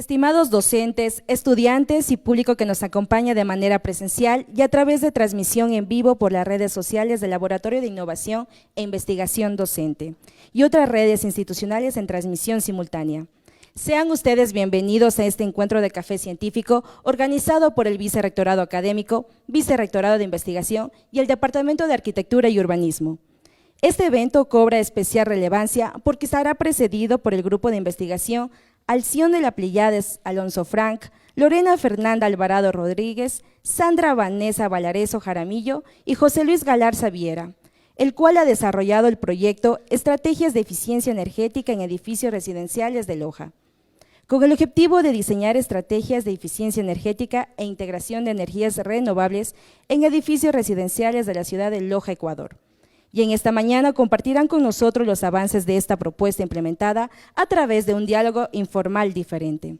Estimados docentes, estudiantes y público que nos acompaña de manera presencial y a través de transmisión en vivo por las redes sociales del Laboratorio de Innovación e Investigación Docente y otras redes institucionales en transmisión simultánea. Sean ustedes bienvenidos a este encuentro de café científico organizado por el Vicerrectorado Académico, Vicerrectorado de Investigación y el Departamento de Arquitectura y Urbanismo. Este evento cobra especial relevancia porque estará precedido por el grupo de investigación Alción de la Pleiades Alonso Frank, Lorena Fernanda Alvarado Rodríguez, Sandra Vanessa Valareso Jaramillo y José Luis Galarza Viera, el cual ha desarrollado el proyecto Estrategias de Eficiencia Energética en Edificios Residenciales de Loja, con el objetivo de diseñar estrategias de eficiencia energética e integración de energías renovables en edificios residenciales de la ciudad de Loja, Ecuador. Y en esta mañana compartirán con nosotros los avances de esta propuesta implementada a través de un diálogo informal diferente.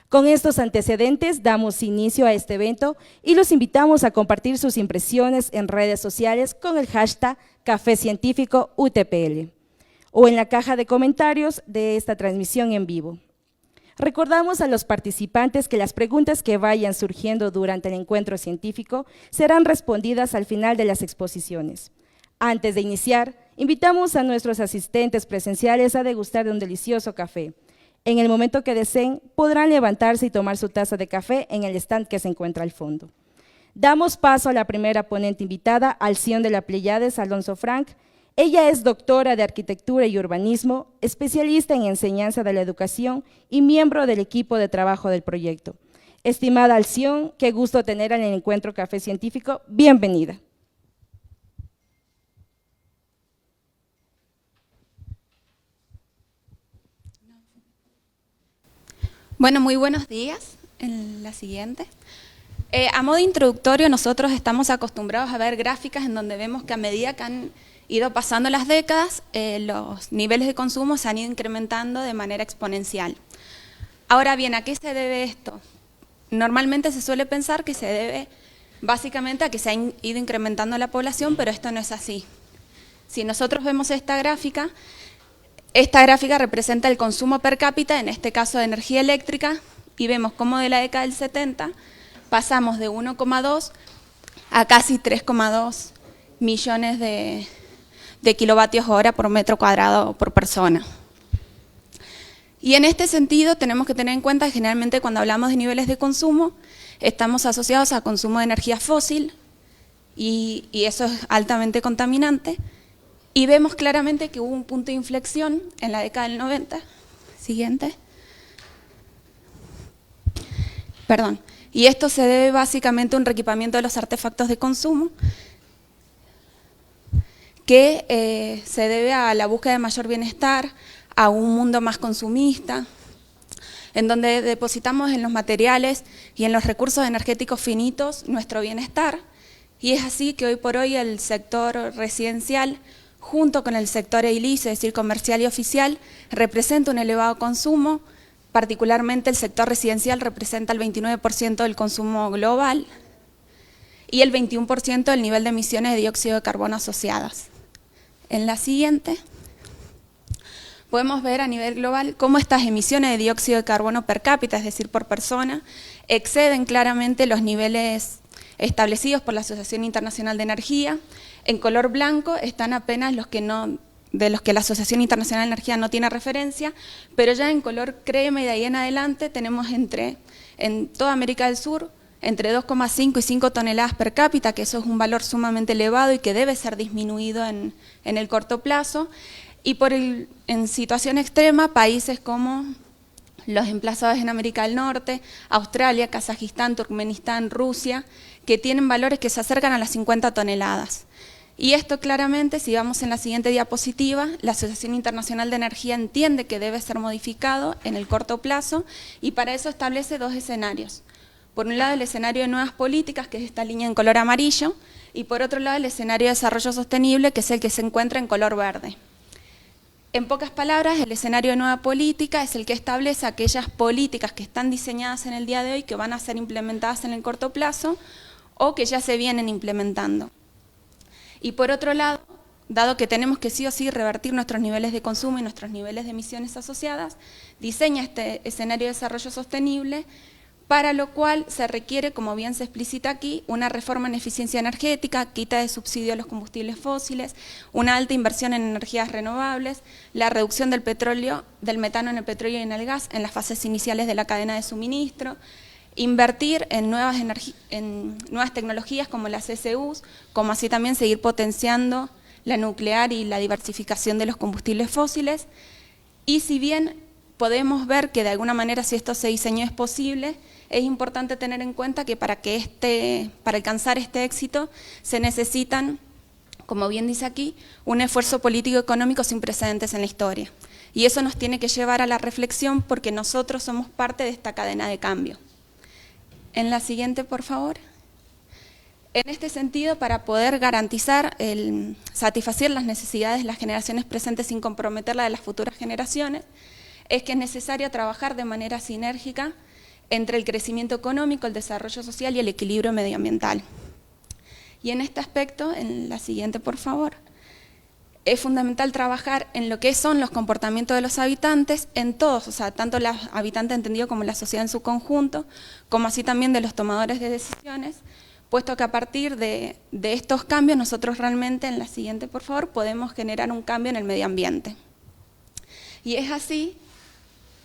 Con estos antecedentes damos inicio a este evento y los invitamos a compartir sus impresiones en redes sociales con el hashtag Café Científico UTPL o en la caja de comentarios de esta transmisión en vivo. Recordamos a los participantes que las preguntas que vayan surgiendo durante el encuentro científico serán respondidas al final de las exposiciones. Antes de iniciar, invitamos a nuestros asistentes presenciales a degustar de un delicioso café. En el momento que deseen, podrán levantarse y tomar su taza de café en el stand que se encuentra al fondo. Damos paso a la primera ponente invitada, Alción de la Pleiades Alonso Frank. Ella es doctora de Arquitectura y Urbanismo, especialista en enseñanza de la educación y miembro del equipo de trabajo del proyecto. Estimada Alción, qué gusto tenerla en el encuentro Café Científico. Bienvenida. Bueno, muy buenos días. En la siguiente. A modo introductorio, nosotros estamos acostumbrados a ver gráficas en donde vemos que a medida que han ido pasando las décadas, los niveles de consumo se han ido incrementando de manera exponencial. Ahora bien, ¿a qué se debe esto? Normalmente se suele pensar que se debe básicamente a que se ha ido incrementando la población, pero esto no es así. Si nosotros vemos esta gráfica representa el consumo per cápita, en este caso de energía eléctrica, y vemos cómo de la década del 70 pasamos de 1,2 a casi 3,2 millones de kilovatios hora por metro cuadrado por persona. Y en este sentido tenemos que tener en cuenta que generalmente cuando hablamos de niveles de consumo estamos asociados a consumo de energía fósil y eso es altamente contaminante. Y vemos claramente que hubo un punto de inflexión en la década del 90. Siguiente. Perdón. Y esto se debe básicamente a un reequipamiento de los artefactos de consumo que se debe a la búsqueda de mayor bienestar, a un mundo más consumista, en donde depositamos en los materiales y en los recursos energéticos finitos nuestro bienestar. Y es así que hoy por hoy el sector residencial, junto con el sector edilicio, es decir, comercial y oficial, representa un elevado consumo, particularmente el sector residencial representa el 29% del consumo global y el 21% del nivel de emisiones de dióxido de carbono asociadas. En la siguiente, podemos ver a nivel global cómo estas emisiones de dióxido de carbono per cápita, es decir, por persona, exceden claramente los niveles establecidos por la Asociación Internacional de Energía. En color blanco están apenas de los que la Asociación Internacional de Energía no tiene referencia, pero ya en color crema y de ahí en adelante tenemos en toda América del Sur entre 2,5 y 5 toneladas per cápita, que eso es un valor sumamente elevado y que debe ser disminuido en el corto plazo. Y en situación extrema, países como los emplazados en América del Norte, Australia, Kazajistán, Turkmenistán, Rusia, que tienen valores que se acercan a las 50 toneladas. Y esto claramente, si vamos en la siguiente diapositiva, la Asociación Internacional de Energía entiende que debe ser modificado en el corto plazo y para eso establece dos escenarios. Por un lado el escenario de nuevas políticas, que es esta línea en color amarillo, y por otro lado el escenario de desarrollo sostenible, que es el que se encuentra en color verde. En pocas palabras, el escenario de nueva política es el que establece aquellas políticas que están diseñadas en el día de hoy, que van a ser implementadas en el corto plazo o que ya se vienen implementando. Y por otro lado, dado que tenemos que sí o sí revertir nuestros niveles de consumo y nuestros niveles de emisiones asociadas, diseña este escenario de desarrollo sostenible, para lo cual se requiere, como bien se explicita aquí, una reforma en eficiencia energética, quita de subsidio a los combustibles fósiles, una alta inversión en energías renovables, la reducción del petróleo, del metano en el petróleo y en el gas en las fases iniciales de la cadena de suministro, invertir en nuevas tecnologías como las CCUs, como así también seguir potenciando la nuclear y la diversificación de los combustibles fósiles. Y si bien podemos ver que de alguna manera si esto se diseñó es posible, es importante tener en cuenta que para alcanzar este éxito se necesitan, como bien dice aquí, un esfuerzo político y económico sin precedentes en la historia. Y eso nos tiene que llevar a la reflexión porque nosotros somos parte de esta cadena de cambio. En la siguiente, por favor. En este sentido, para poder garantizar satisfacer las necesidades de las generaciones presentes sin comprometer la de las futuras generaciones, es que es necesario trabajar de manera sinérgica entre el crecimiento económico, el desarrollo social y el equilibrio medioambiental. Y en este aspecto, en la siguiente, por favor, es fundamental trabajar en lo que son los comportamientos de los habitantes, en todos, o sea, tanto los habitantes entendido como la sociedad en su conjunto, como así también de los tomadores de decisiones, puesto que a partir de estos cambios nosotros realmente, en la siguiente, por favor, podemos generar un cambio en el medio ambiente. Y es así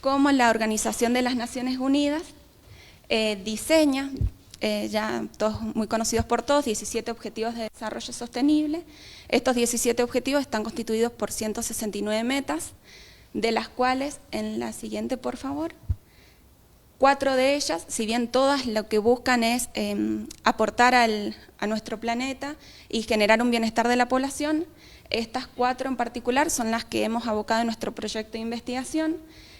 como la Organización de las Naciones Unidas diseña, ya todos muy conocidos por todos, 17 Objetivos de Desarrollo Sostenible. Estos 17 objetivos están constituidos por 169 metas, de las cuales, en la siguiente, por favor, 4 de ellas, si bien todas lo que buscan es aportar a nuestro planeta y generar un bienestar de la población, estas 4 en particular son las que hemos abocado en nuestro proyecto de investigación.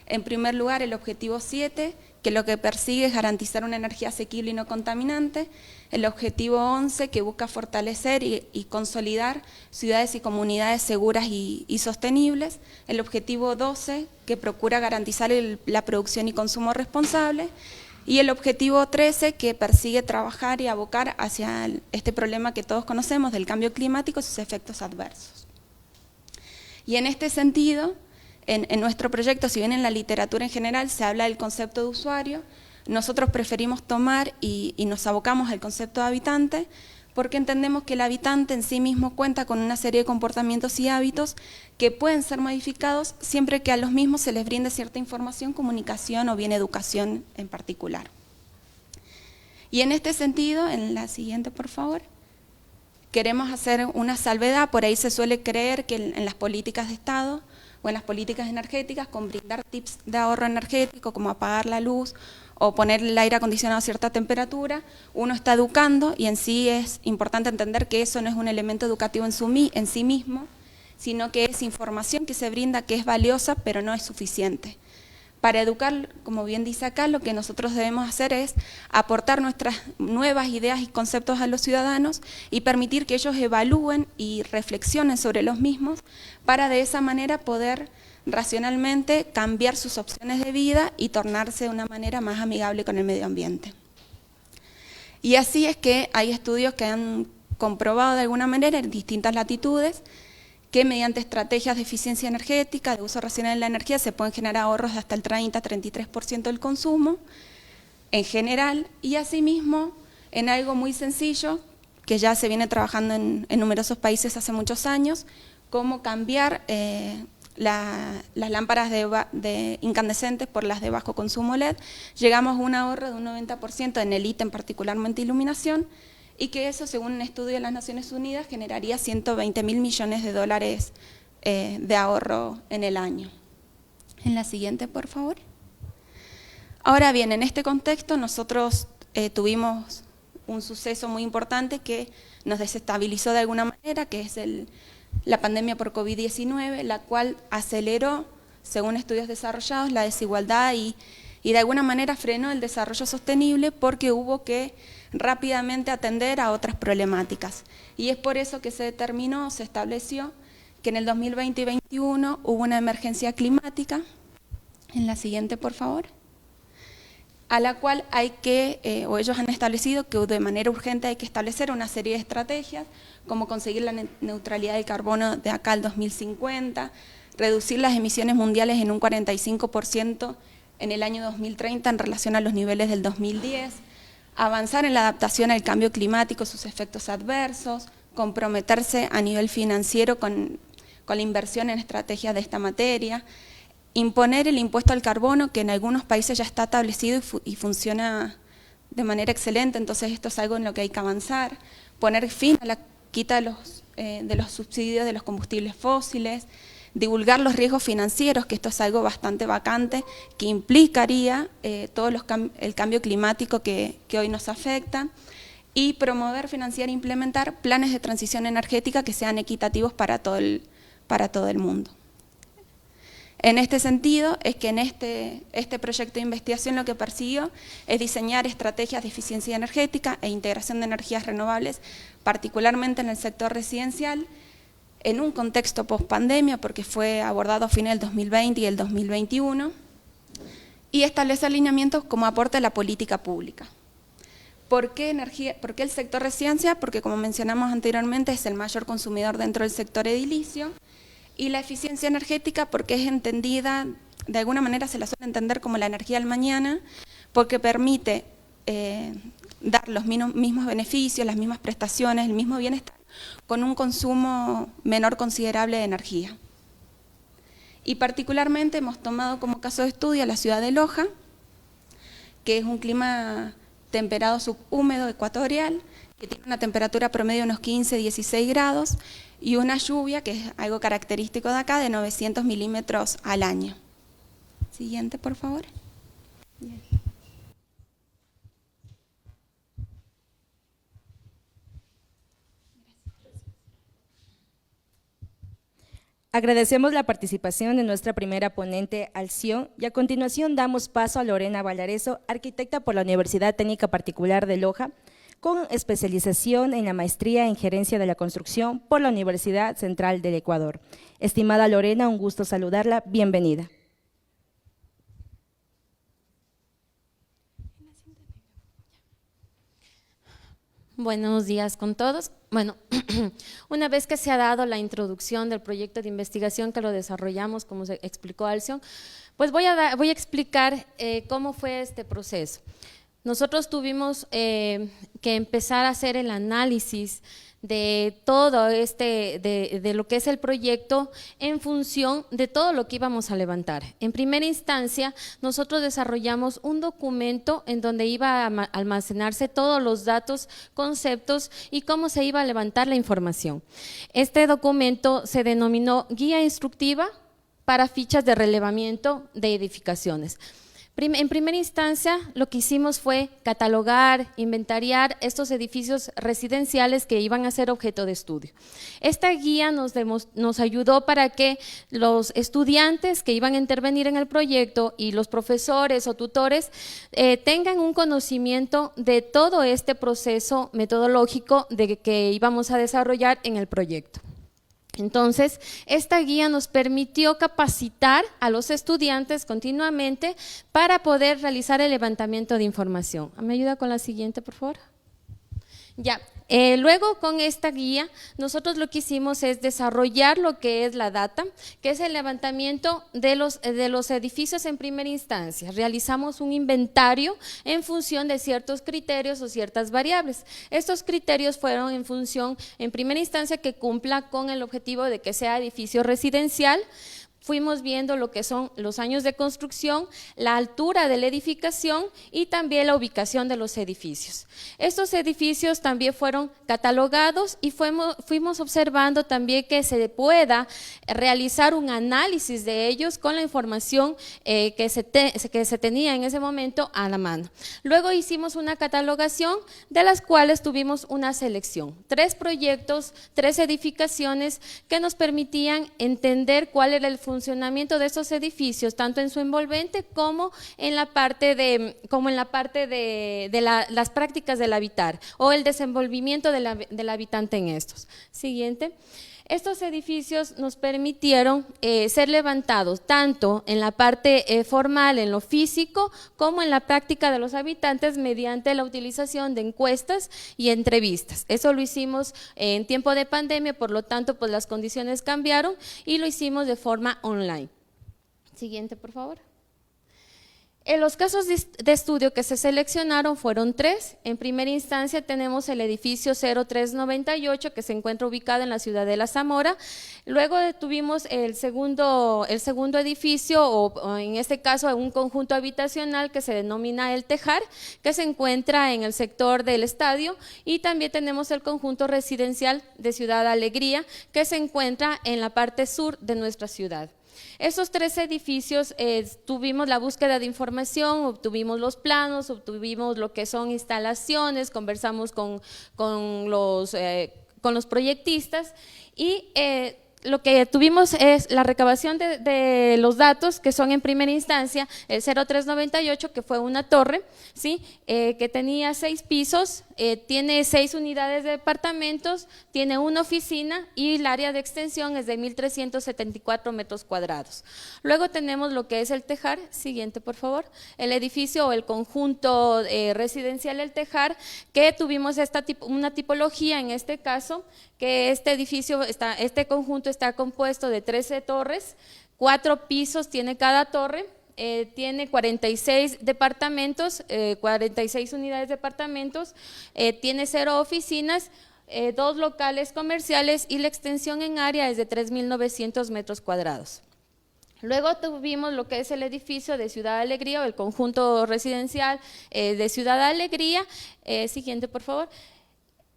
En primer lugar, el objetivo 7, que lo que persigue es garantizar una energía asequible y no contaminante. El objetivo 11, que busca fortalecer y consolidar ciudades y comunidades seguras y sostenibles. El objetivo 12, que procura garantizar la producción y consumo responsable. Y el objetivo 13, que persigue trabajar y abocar hacia este problema que todos conocemos del cambio climático y sus efectos adversos. Y en este sentido, en nuestro proyecto, si bien en la literatura en general se habla del concepto de usuario, nosotros preferimos tomar y nos abocamos al concepto de habitante, porque entendemos que el habitante en sí mismo cuenta con una serie de comportamientos y hábitos que pueden ser modificados siempre que a los mismos se les brinde cierta información, comunicación o bien educación en particular. Y en este sentido, en la siguiente, por favor, queremos hacer una salvedad. Por ahí se suele creer que en las políticas de Estado o en las políticas energéticas, con brindar tips de ahorro energético, como apagar la luz o poner el aire acondicionado a cierta temperatura, uno está educando, y en sí es importante entender que eso no es un elemento educativo en sí mismo, sino que es información que se brinda que es valiosa, pero no es suficiente. Para educar, como bien dice acá, lo que nosotros debemos hacer es aportar nuestras nuevas ideas y conceptos a los ciudadanos y permitir que ellos evalúen y reflexionen sobre los mismos, para de esa manera poder racionalmente cambiar sus opciones de vida y tornarse de una manera más amigable con el medio ambiente. Y así es que hay estudios que han comprobado de alguna manera en distintas latitudes que mediante estrategias de eficiencia energética, de uso racional de la energía, se pueden generar ahorros de hasta el 30-33% del consumo en general, y asimismo en algo muy sencillo que ya se viene trabajando en numerosos países hace muchos años, como cambiar las lámparas de incandescentes por las de bajo consumo LED. Llegamos a un ahorro de un 90% en el ítem, particularmente iluminación, y que eso, según un estudio de las Naciones Unidas, generaría 120.000 millones de dólares de ahorro en el año. En la siguiente, por favor. Ahora bien, en este contexto nosotros tuvimos un suceso muy importante que nos desestabilizó de alguna manera, que es la pandemia por COVID-19, la cual aceleró, según estudios desarrollados, la desigualdad y de alguna manera frenó el desarrollo sostenible, porque hubo que rápidamente atender a otras problemáticas. Y es por eso que se estableció que en el 2020 y 2021 hubo una emergencia climática. En la siguiente, por favor. a la cual hay que, o ellos han establecido que de manera urgente hay que establecer una serie de estrategias, como conseguir la neutralidad del carbono de acá al 2050, reducir las emisiones mundiales en un 45% en el año 2030 en relación a los niveles del 2010, avanzar en la adaptación al cambio climático, sus efectos adversos, comprometerse a nivel financiero con la inversión en estrategias de esta materia, imponer el impuesto al carbono, que en algunos países ya está establecido y funciona de manera excelente, entonces esto es algo en lo que hay que avanzar, poner fin a la quita de los subsidios de los combustibles fósiles, divulgar los riesgos financieros, que esto es algo bastante vacante, que implicaría el cambio climático que hoy nos afecta, y promover, financiar e implementar planes de transición energética que sean equitativos para todo el mundo. En este sentido, es que en este proyecto de investigación lo que persiguió es diseñar estrategias de eficiencia energética e integración de energías renovables, particularmente en el sector residencial, en un contexto post-pandemia, porque fue abordado a fines del 2020 y el 2021, y establece alineamientos como aporte a la política pública. ¿Por qué el sector residencia? Porque, como mencionamos anteriormente, es el mayor consumidor dentro del sector edilicio, y la eficiencia energética porque es entendida, de alguna manera se la suele entender como la energía del mañana, porque permite dar los mismos beneficios, las mismas prestaciones, el mismo bienestar, con un consumo menor considerable de energía. Y particularmente hemos tomado como caso de estudio a la ciudad de Loja, que es un clima temperado subhúmedo ecuatorial, que tiene una temperatura promedio de unos 15-16 grados y una lluvia, que es algo característico de acá, de 900 milímetros al año. Siguiente, por favor. Bien. Agradecemos la participación de nuestra primera ponente, Alción, y a continuación damos paso a Lorena Valareso, arquitecta por la Universidad Técnica Particular de Loja, con especialización en la maestría en Gerencia de la Construcción por la Universidad Central del Ecuador. Estimada Lorena, un gusto saludarla, bienvenida. Buenos días con todos. Bueno, una vez que se ha dado la introducción del proyecto de investigación que lo desarrollamos, como se explicó Alción, pues voy a explicar cómo fue este proceso. Nosotros tuvimos que empezar a hacer el análisis de todo de lo que es el proyecto en función de todo lo que íbamos a levantar. En primera instancia, nosotros desarrollamos un documento en donde iba a almacenarse todos los datos, conceptos y cómo se iba a levantar la información. Este documento se denominó Guía Instructiva para Fichas de Relevamiento de Edificaciones. En primera instancia, lo que hicimos fue catalogar, inventariar estos edificios residenciales que iban a ser objeto de estudio. Esta guía nos ayudó para que los estudiantes que iban a intervenir en el proyecto y los profesores o tutores tengan un conocimiento de todo este proceso metodológico que íbamos a desarrollar en el proyecto. Entonces, esta guía nos permitió capacitar a los estudiantes continuamente para poder realizar el levantamiento de información. ¿Me ayuda con la siguiente, por favor? Ya. Luego, con esta guía, nosotros lo que hicimos es desarrollar lo que es la data, que es el levantamiento de los edificios en primera instancia. Realizamos un inventario en función de ciertos criterios o ciertas variables. Estos criterios fueron en función, en primera instancia, que cumpla con el objetivo de que sea edificio residencial. Fuimos viendo lo que son los años de construcción, la altura de la edificación y también la ubicación de los edificios. Estos edificios también fueron catalogados y fuimos observando también que se pueda realizar un análisis de ellos con la información que se tenía en ese momento a la mano. Luego hicimos una catalogación de las cuales tuvimos una selección. 3 proyectos, 3 edificaciones que nos permitían entender cuál era el funcionamiento de estos edificios, tanto en su envolvente como en la parte de las prácticas del habitar o el desenvolvimiento del habitante en estos. Siguiente. Estos edificios nos permitieron ser levantados tanto en la parte formal, en lo físico, como en la práctica de los habitantes mediante la utilización de encuestas y entrevistas. Eso lo hicimos en tiempo de pandemia, por lo tanto, pues las condiciones cambiaron y lo hicimos de forma online. Siguiente, por favor. Los casos de estudio que se seleccionaron fueron 3. En primera instancia tenemos el edificio 0398 que se encuentra ubicado en la ciudad de La Zamora. Luego tuvimos el segundo edificio, o en este caso un conjunto habitacional que se denomina El Tejar, que se encuentra en el sector del estadio, y también tenemos el conjunto residencial de Ciudad Alegría que se encuentra en la parte sur de nuestra ciudad. Esos 3 edificios tuvimos la búsqueda de información, obtuvimos los planos, obtuvimos lo que son instalaciones, conversamos con los proyectistas y lo que tuvimos es la recabación de los datos que son en primera instancia el 0398, que fue una torre, ¿sí? Que tenía 6 pisos, tiene 6 unidades de departamentos, tiene una oficina y el área de extensión es de 1.374 metros cuadrados. Luego tenemos lo que es El Tejar, siguiente por favor, el edificio o el conjunto residencial El Tejar, que tuvimos una tipología en este caso, que este conjunto está compuesto de 13 torres, 4 pisos tiene cada torre, tiene 46 departamentos, 46 unidades de departamentos, tiene 0 oficinas, 2 locales comerciales y la extensión en área es de 3.900 metros cuadrados. Luego tuvimos lo que es el edificio de Ciudad Alegría o el conjunto residencial de Ciudad Alegría, siguiente por favor,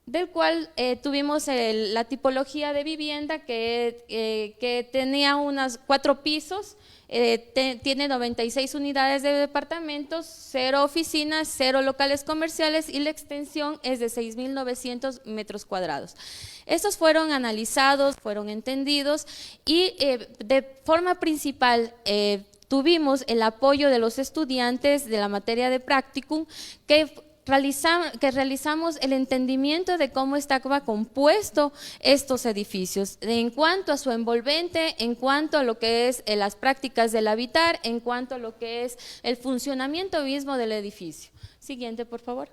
del cual tuvimos la tipología de vivienda que tenía unas 4 pisos, tiene 96 unidades de departamentos, 0 oficinas, 0 locales comerciales y la extensión es de 6.900 metros cuadrados. Estos fueron analizados, fueron entendidos y de forma principal tuvimos el apoyo de los estudiantes de la materia de practicum que realizamos el entendimiento de cómo estaba compuesto estos edificios, en cuanto a su envolvente, en cuanto a lo que es las prácticas del habitar, en cuanto a lo que es el funcionamiento mismo del edificio. Siguiente, por favor.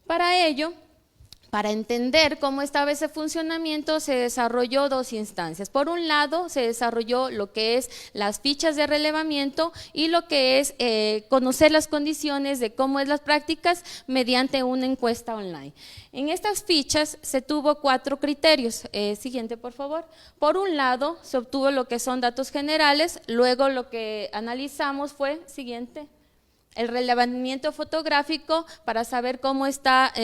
Para ello, para entender cómo estaba ese funcionamiento, se desarrolló 2 instancias. Por un lado, se desarrolló lo que es las fichas de relevamiento y lo que es conocer las condiciones de cómo es las prácticas mediante una encuesta online. En estas fichas se tuvo 4 criterios. Siguiente, por favor. Por un lado, se obtuvo lo que son datos generales, luego lo que analizamos fue, siguiente, el relevamiento fotográfico para saber cómo está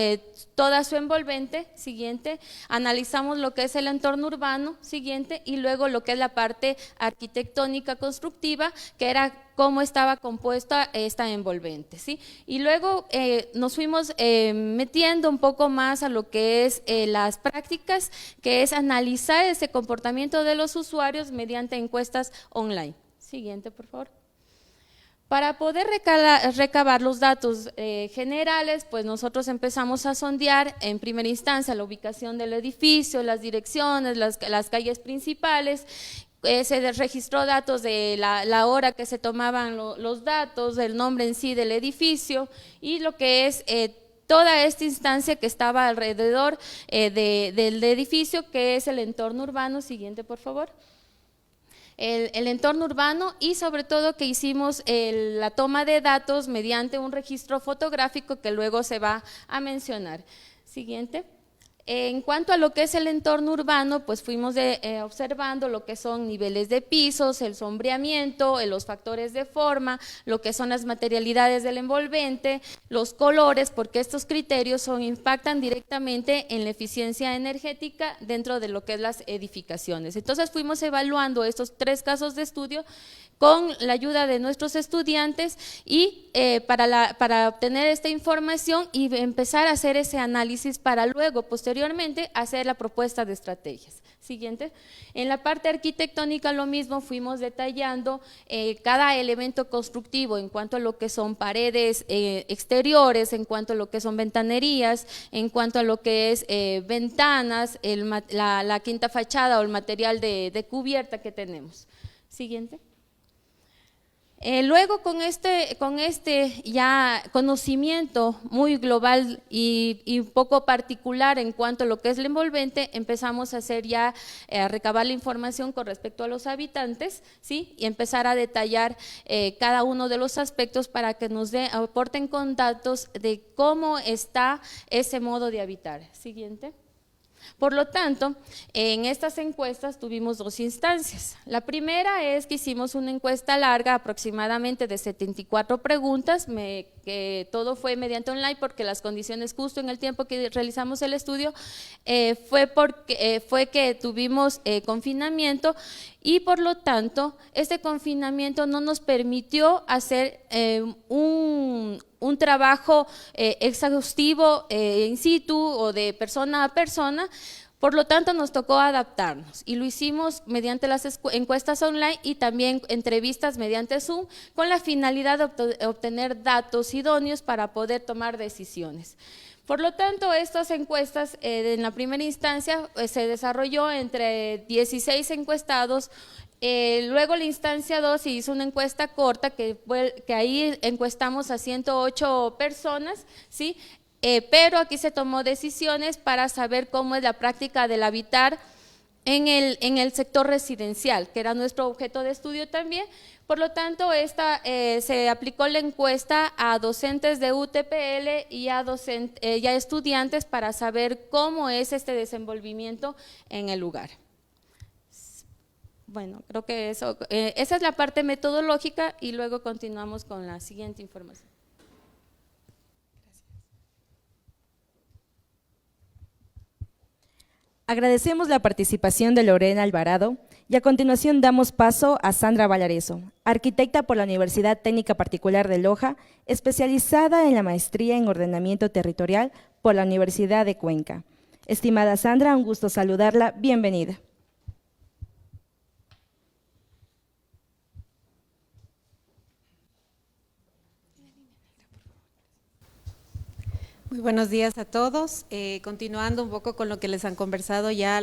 toda su envolvente, siguiente, analizamos lo que es el entorno urbano, siguiente, y luego lo que es la parte arquitectónica constructiva, que era cómo estaba compuesta esta envolvente, ¿sí? Y luego nos fuimos metiendo un poco más a lo que es las prácticas, que es analizar ese comportamiento de los usuarios mediante encuestas online. Siguiente, por favor. Para poder recabar los datos generales, pues nosotros empezamos a sondear en primera instancia la ubicación del edificio, las direcciones, las calles principales. Se registró datos de la hora que se tomaban los datos, el nombre en sí del edificio y lo que es toda esta instancia que estaba alrededor del edificio, que es el entorno urbano. Siguiente, por favor. El entorno urbano y sobre todo que hicimos la toma de datos mediante un registro fotográfico que luego se va a mencionar. Siguiente. En cuanto a lo que es el entorno urbano, pues fuimos observando lo que son niveles de pisos, el sombreamiento, los factores de forma, lo que son las materialidades del envolvente, los colores, porque estos criterios impactan directamente en la eficiencia energética dentro de lo que es las edificaciones. Entonces fuimos evaluando estos 3 casos de estudio con la ayuda de nuestros estudiantes y para obtener esta información y empezar a hacer ese análisis para luego, posteriormente, posteriormente hacer la propuesta de estrategias. Siguiente. En la parte arquitectónica lo mismo, fuimos detallando cada elemento constructivo en cuanto a lo que son paredes exteriores, en cuanto a lo que son ventanerías, en cuanto a lo que es ventanas, la quinta fachada o el material de cubierta que tenemos. Siguiente. Luego con este ya conocimiento muy global y un poco particular en cuanto a lo que es el envolvente, empezamos a hacer ya, a recabar la información con respecto a los habitantes, ¿sí? Y empezar a detallar cada uno de los aspectos para que nos aporten con datos de cómo está ese modo de habitar. Siguiente. Por lo tanto, en estas encuestas tuvimos dos instancias. La primera es que hicimos una encuesta larga, aproximadamente de 74 preguntas, que todo fue mediante online porque las condiciones justo en el tiempo que realizamos el estudio fue que tuvimos confinamiento y por lo tanto este confinamiento no nos permitió hacer un trabajo exhaustivo in situ o de persona a persona. Por lo tanto, nos tocó adaptarnos y lo hicimos mediante las encuestas online y también entrevistas mediante Zoom con la finalidad de obtener datos idóneos para poder tomar decisiones. Por lo tanto, estas encuestas en la primera instancia se desarrolló entre 16 encuestados. Luego la instancia 2 se hizo una encuesta corta que ahí encuestamos a 108 personas, ¿sí? Pero aquí se tomó decisiones para saber cómo es la práctica del habitar en el sector residencial, que era nuestro objeto de estudio también. Por lo tanto, se aplicó la encuesta a docentes de UTPL y a estudiantes para saber cómo es este desenvolvimiento en el lugar. Bueno, creo que esa es la parte metodológica y luego continuamos con la siguiente información. Agradecemos la participación de Lorena Alvarado y a continuación damos paso a Sandra Valareso, arquitecta por la Universidad Técnica Particular de Loja, especializada en la maestría en ordenamiento territorial por la Universidad de Cuenca. Estimada Sandra, un gusto saludarla, bienvenida. Muy buenos días a todos. Continuando un poco con lo que les han conversado ya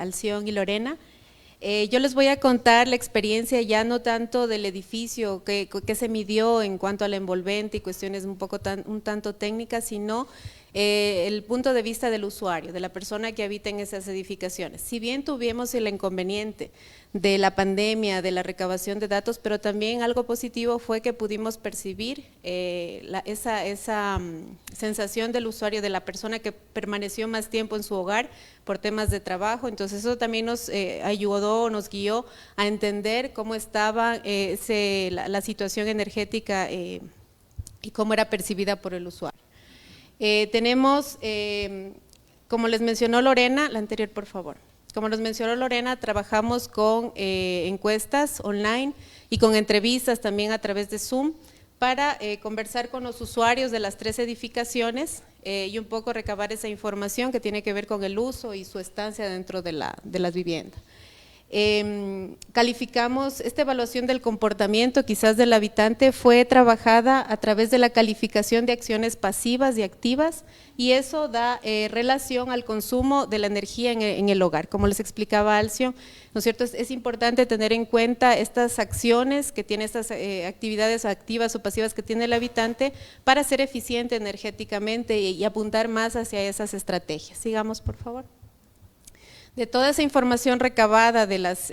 Alción y Lorena, yo les voy a contar la experiencia ya no tanto del edificio que se midió en cuanto al envolvente y cuestiones un tanto técnicas, sino el punto de vista del usuario, de la persona que habita en esas edificaciones. Si bien tuvimos el inconveniente de la pandemia, de la recabación de datos, pero también algo positivo fue que pudimos percibir esa sensación del usuario, de la persona que permaneció más tiempo en su hogar por temas de trabajo. Entonces eso también nos ayudó, nos guió a entender cómo estaba la situación energética y cómo era percibida por el usuario. Tenemos, como les mencionó Lorena, la anterior por favor. Como nos mencionó Lorena, trabajamos con encuestas online y con entrevistas también a través de Zoom para conversar con los usuarios de las 3 edificaciones y un poco recabar esa información que tiene que ver con el uso y su estancia dentro de las viviendas. Calificamos, esta evaluación del comportamiento quizás del habitante fue trabajada a través de la calificación de acciones pasivas y activas y eso da relación al consumo de la energía en el hogar. Como les explicaba Alción, ¿no es cierto? Es importante tener en cuenta estas acciones que tiene, estas actividades activas o pasivas que tiene el habitante para ser eficiente energéticamente y apuntar más hacia esas estrategias. Sigamos, por favor. De toda esa información recabada de las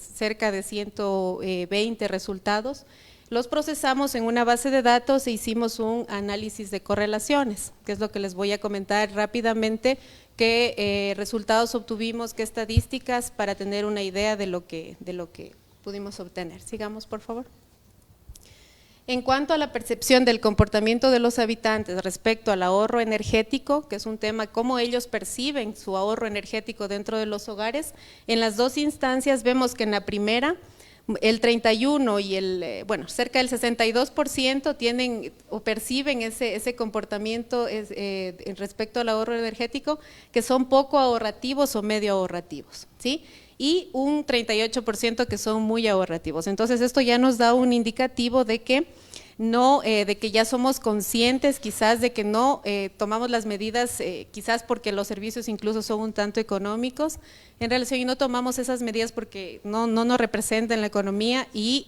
cerca de 120 resultados, los procesamos en una base de datos e hicimos un análisis de correlaciones, que es lo que les voy a comentar rápidamente, qué resultados obtuvimos, qué estadísticas, para tener una idea de lo que pudimos obtener. Sigamos, por favor. En cuanto a la percepción del comportamiento de los habitantes respecto al ahorro energético, que es un tema, cómo ellos perciben su ahorro energético dentro de los hogares, en las 2 instancias vemos que en la primera el 31 y bueno, cerca del 62% tienen o perciben ese comportamiento respecto al ahorro energético, que son poco ahorrativos o medio ahorrativos, ¿sí? Y un 38% que son muy ahorrativos. Entonces esto ya nos da un indicativo de que no, de que ya somos conscientes quizás de que no tomamos las medidas, quizás porque los servicios incluso son un tanto económicos en relación, y no tomamos esas medidas porque no nos representan la economía y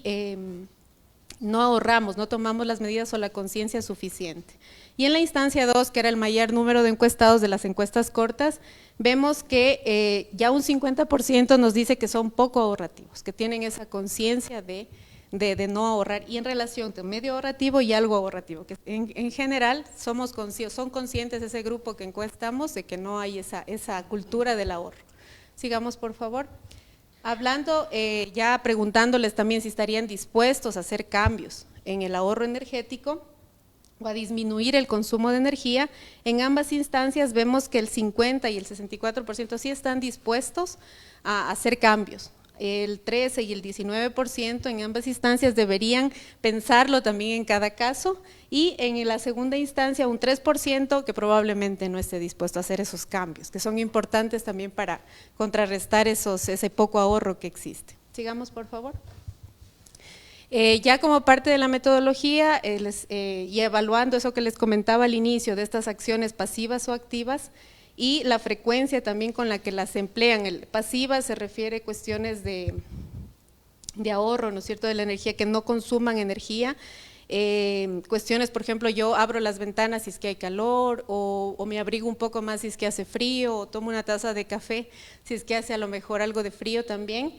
no ahorramos, no tomamos las medidas o la conciencia suficiente. Y en la instancia 2, que era el mayor número de encuestados de las encuestas cortas, vemos que ya un 50% nos dice que son poco ahorrativos, que tienen esa conciencia de no ahorrar, y en relación de medio ahorrativo y algo ahorrativo, que en general son conscientes ese grupo que encuestamos de que no hay esa cultura del ahorro. Sigamos, por favor. Hablando, ya preguntándoles también si estarían dispuestos a hacer cambios en el ahorro energético o a disminuir el consumo de energía, en ambas instancias vemos que el 50 y el 64% sí están dispuestos a hacer cambios. El 13 y el 19% en ambas instancias deberían pensarlo también en cada caso, y en la segunda instancia un 3% que probablemente no esté dispuesto a hacer esos cambios, que son importantes también para contrarrestar ese poco ahorro que existe. Sigamos, por favor. Ya como parte de la metodología y evaluando eso que les comentaba al inicio de estas acciones pasivas o activas, y la frecuencia también con la que las emplean. Pasiva se refiere a cuestiones de ahorro, ¿no es cierto?, de la energía, que no consuman energía. Cuestiones, por ejemplo, yo abro las ventanas si es que hay calor, o me abrigo un poco más si es que hace frío, o tomo una taza de café si es que hace a lo mejor algo de frío también.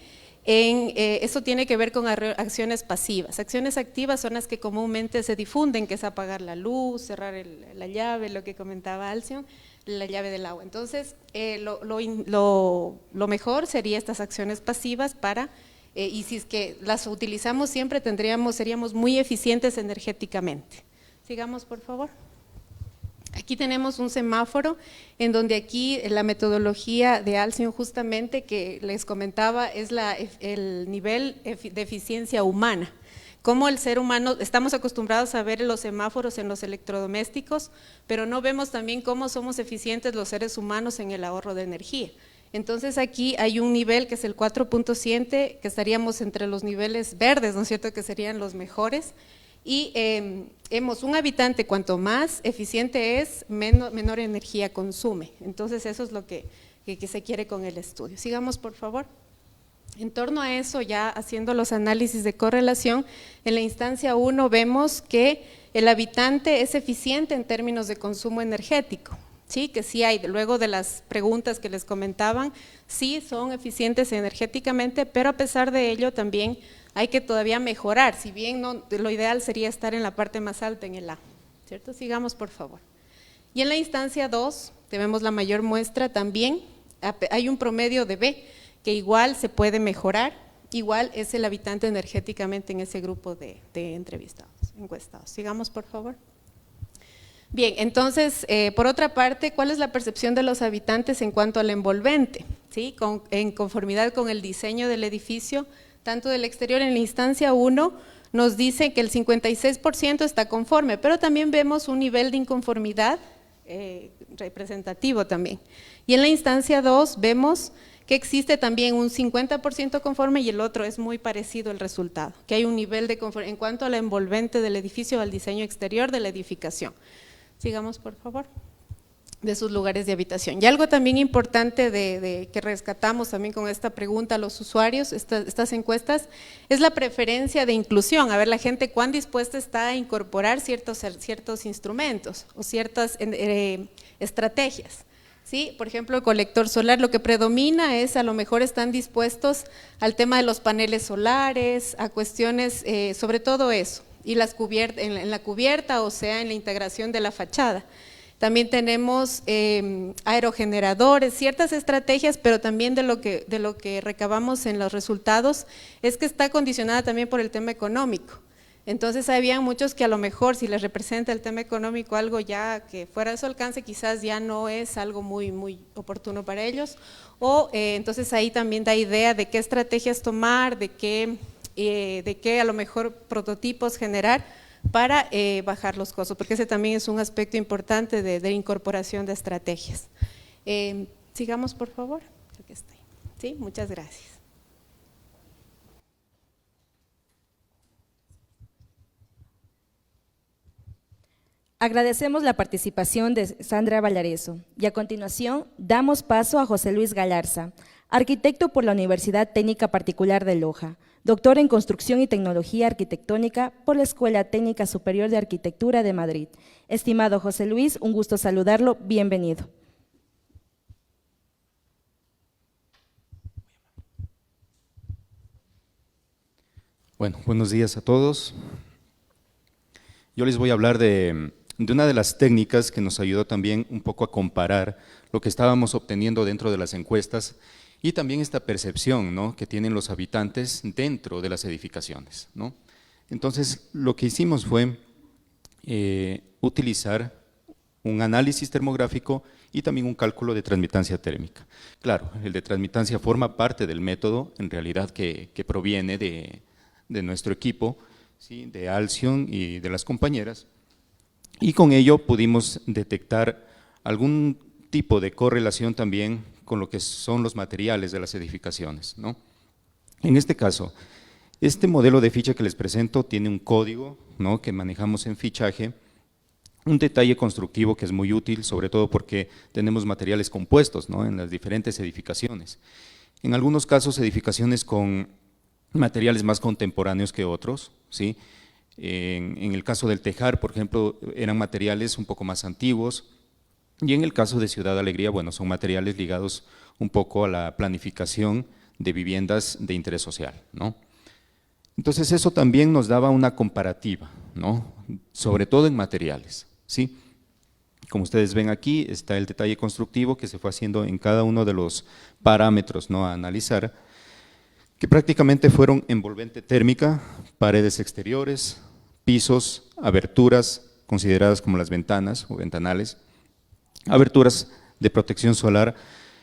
Eso tiene que ver con acciones pasivas. Acciones activas son las que comúnmente se difunden, que es apagar la luz, cerrar la llave, lo que comentaba Alción, la llave del agua. Entonces, lo mejor sería estas acciones pasivas y si es que las utilizamos siempre seríamos muy eficientes energéticamente. Sigamos, por favor. Aquí tenemos un semáforo en donde aquí la metodología de Alción justamente que les comentaba es el nivel de eficiencia humana. Como el ser humano, estamos acostumbrados a ver los semáforos en los electrodomésticos, pero no vemos también cómo somos eficientes los seres humanos en el ahorro de energía. Entonces aquí hay un nivel que es el 4.7, que estaríamos entre los niveles verdes, ¿no es cierto?, que serían los mejores, y un habitante cuanto más eficiente es, menor energía consume. Entonces eso es lo que se quiere con el estudio. Sigamos, por favor. En torno a eso, ya haciendo los análisis de correlación, en la instancia 1 vemos que el habitante es eficiente en términos de consumo energético, ¿sí? Que sí hay, luego de las preguntas que les comentaban, sí son eficientes energéticamente, pero a pesar de ello también hay que todavía mejorar, si bien lo ideal sería estar en la parte más alta, en el A, ¿cierto? Sigamos, por favor. Y en la instancia 2, tenemos la mayor muestra también, hay un promedio de B, que igual se puede mejorar, igual es el habitante energéticamente en ese grupo de entrevistados, encuestados. Sigamos, por favor. Bien, entonces, por otra parte, ¿cuál es la percepción de los habitantes en cuanto al envolvente? ¿Sí? En conformidad con el diseño del edificio, tanto del exterior. En la instancia 1 nos dice que el 56% está conforme, pero también vemos un nivel de inconformidad representativo también. Y en la instancia 2 vemos que existe también un 50% conforme y el otro es muy parecido el resultado, que hay un nivel de conformidad en cuanto al envolvente del edificio, al diseño exterior de la edificación. Sigamos, por favor, de sus lugares de habitación. Y algo también importante que rescatamos también con esta pregunta a los usuarios, estas encuestas, es la preferencia de inclusión, a ver la gente cuán dispuesta está a incorporar ciertos instrumentos o ciertas estrategias. ¿Sí? Por ejemplo, el colector solar, lo que predomina es, a lo mejor están dispuestos al tema de los paneles solares, a cuestiones, sobre todo eso, y en la cubierta, o sea, en la integración de la fachada. También tenemos aerogeneradores, ciertas estrategias, pero también de lo que recabamos en los resultados es que está condicionada también por el tema económico. Entonces había muchos que a lo mejor si les representa el tema económico algo ya que fuera de su alcance, quizás ya no es algo muy, muy oportuno para ellos, o entonces ahí también da idea de qué estrategias tomar, de qué de qué a lo mejor prototipos generar para bajar los costos, porque ese también es un aspecto importante de incorporación de estrategias. Sigamos, por favor. Creo que está ahí. Sí, muchas gracias. Agradecemos la participación de Sandra Vallareso y a continuación damos paso a José Luis Galarza, arquitecto por la Universidad Técnica Particular de Loja, doctor en Construcción y Tecnología Arquitectónica por la Escuela Técnica Superior de Arquitectura de Madrid. Estimado José Luis, un gusto saludarlo, bienvenido. Bueno, buenos días a todos. Yo les voy a hablar de una de las técnicas que nos ayudó también un poco a comparar lo que estábamos obteniendo dentro de las encuestas y también esta percepción, ¿no?, que tienen los habitantes dentro de las edificaciones, ¿no? Entonces, lo que hicimos fue utilizar un análisis termográfico y también un cálculo de transmitancia térmica. Claro, el de transmitancia forma parte del método, en realidad, que proviene de nuestro equipo, ¿sí?, de Alcyon y de las compañeras, y con ello pudimos detectar algún tipo de correlación también con lo que son los materiales de las edificaciones, ¿no? En este caso, este modelo de ficha que les presento tiene un código, ¿no?, que manejamos en fichaje, un detalle constructivo que es muy útil, sobre todo porque tenemos materiales compuestos, ¿no?, en las diferentes edificaciones. En algunos casos, edificaciones con materiales más contemporáneos que otros, ¿sí? En el caso del tejar, por ejemplo, eran materiales un poco más antiguos, y en el caso de Ciudad Alegría, bueno, son materiales ligados un poco a la planificación de viviendas de interés social, ¿no? Entonces eso también nos daba una comparativa, ¿no?, sobre todo en materiales, ¿sí? Como ustedes ven aquí, está el detalle constructivo que se fue haciendo en cada uno de los parámetros, ¿no?, a analizar, que prácticamente fueron envolvente térmica, paredes exteriores, pisos, aberturas consideradas como las ventanas o ventanales, aberturas de protección solar,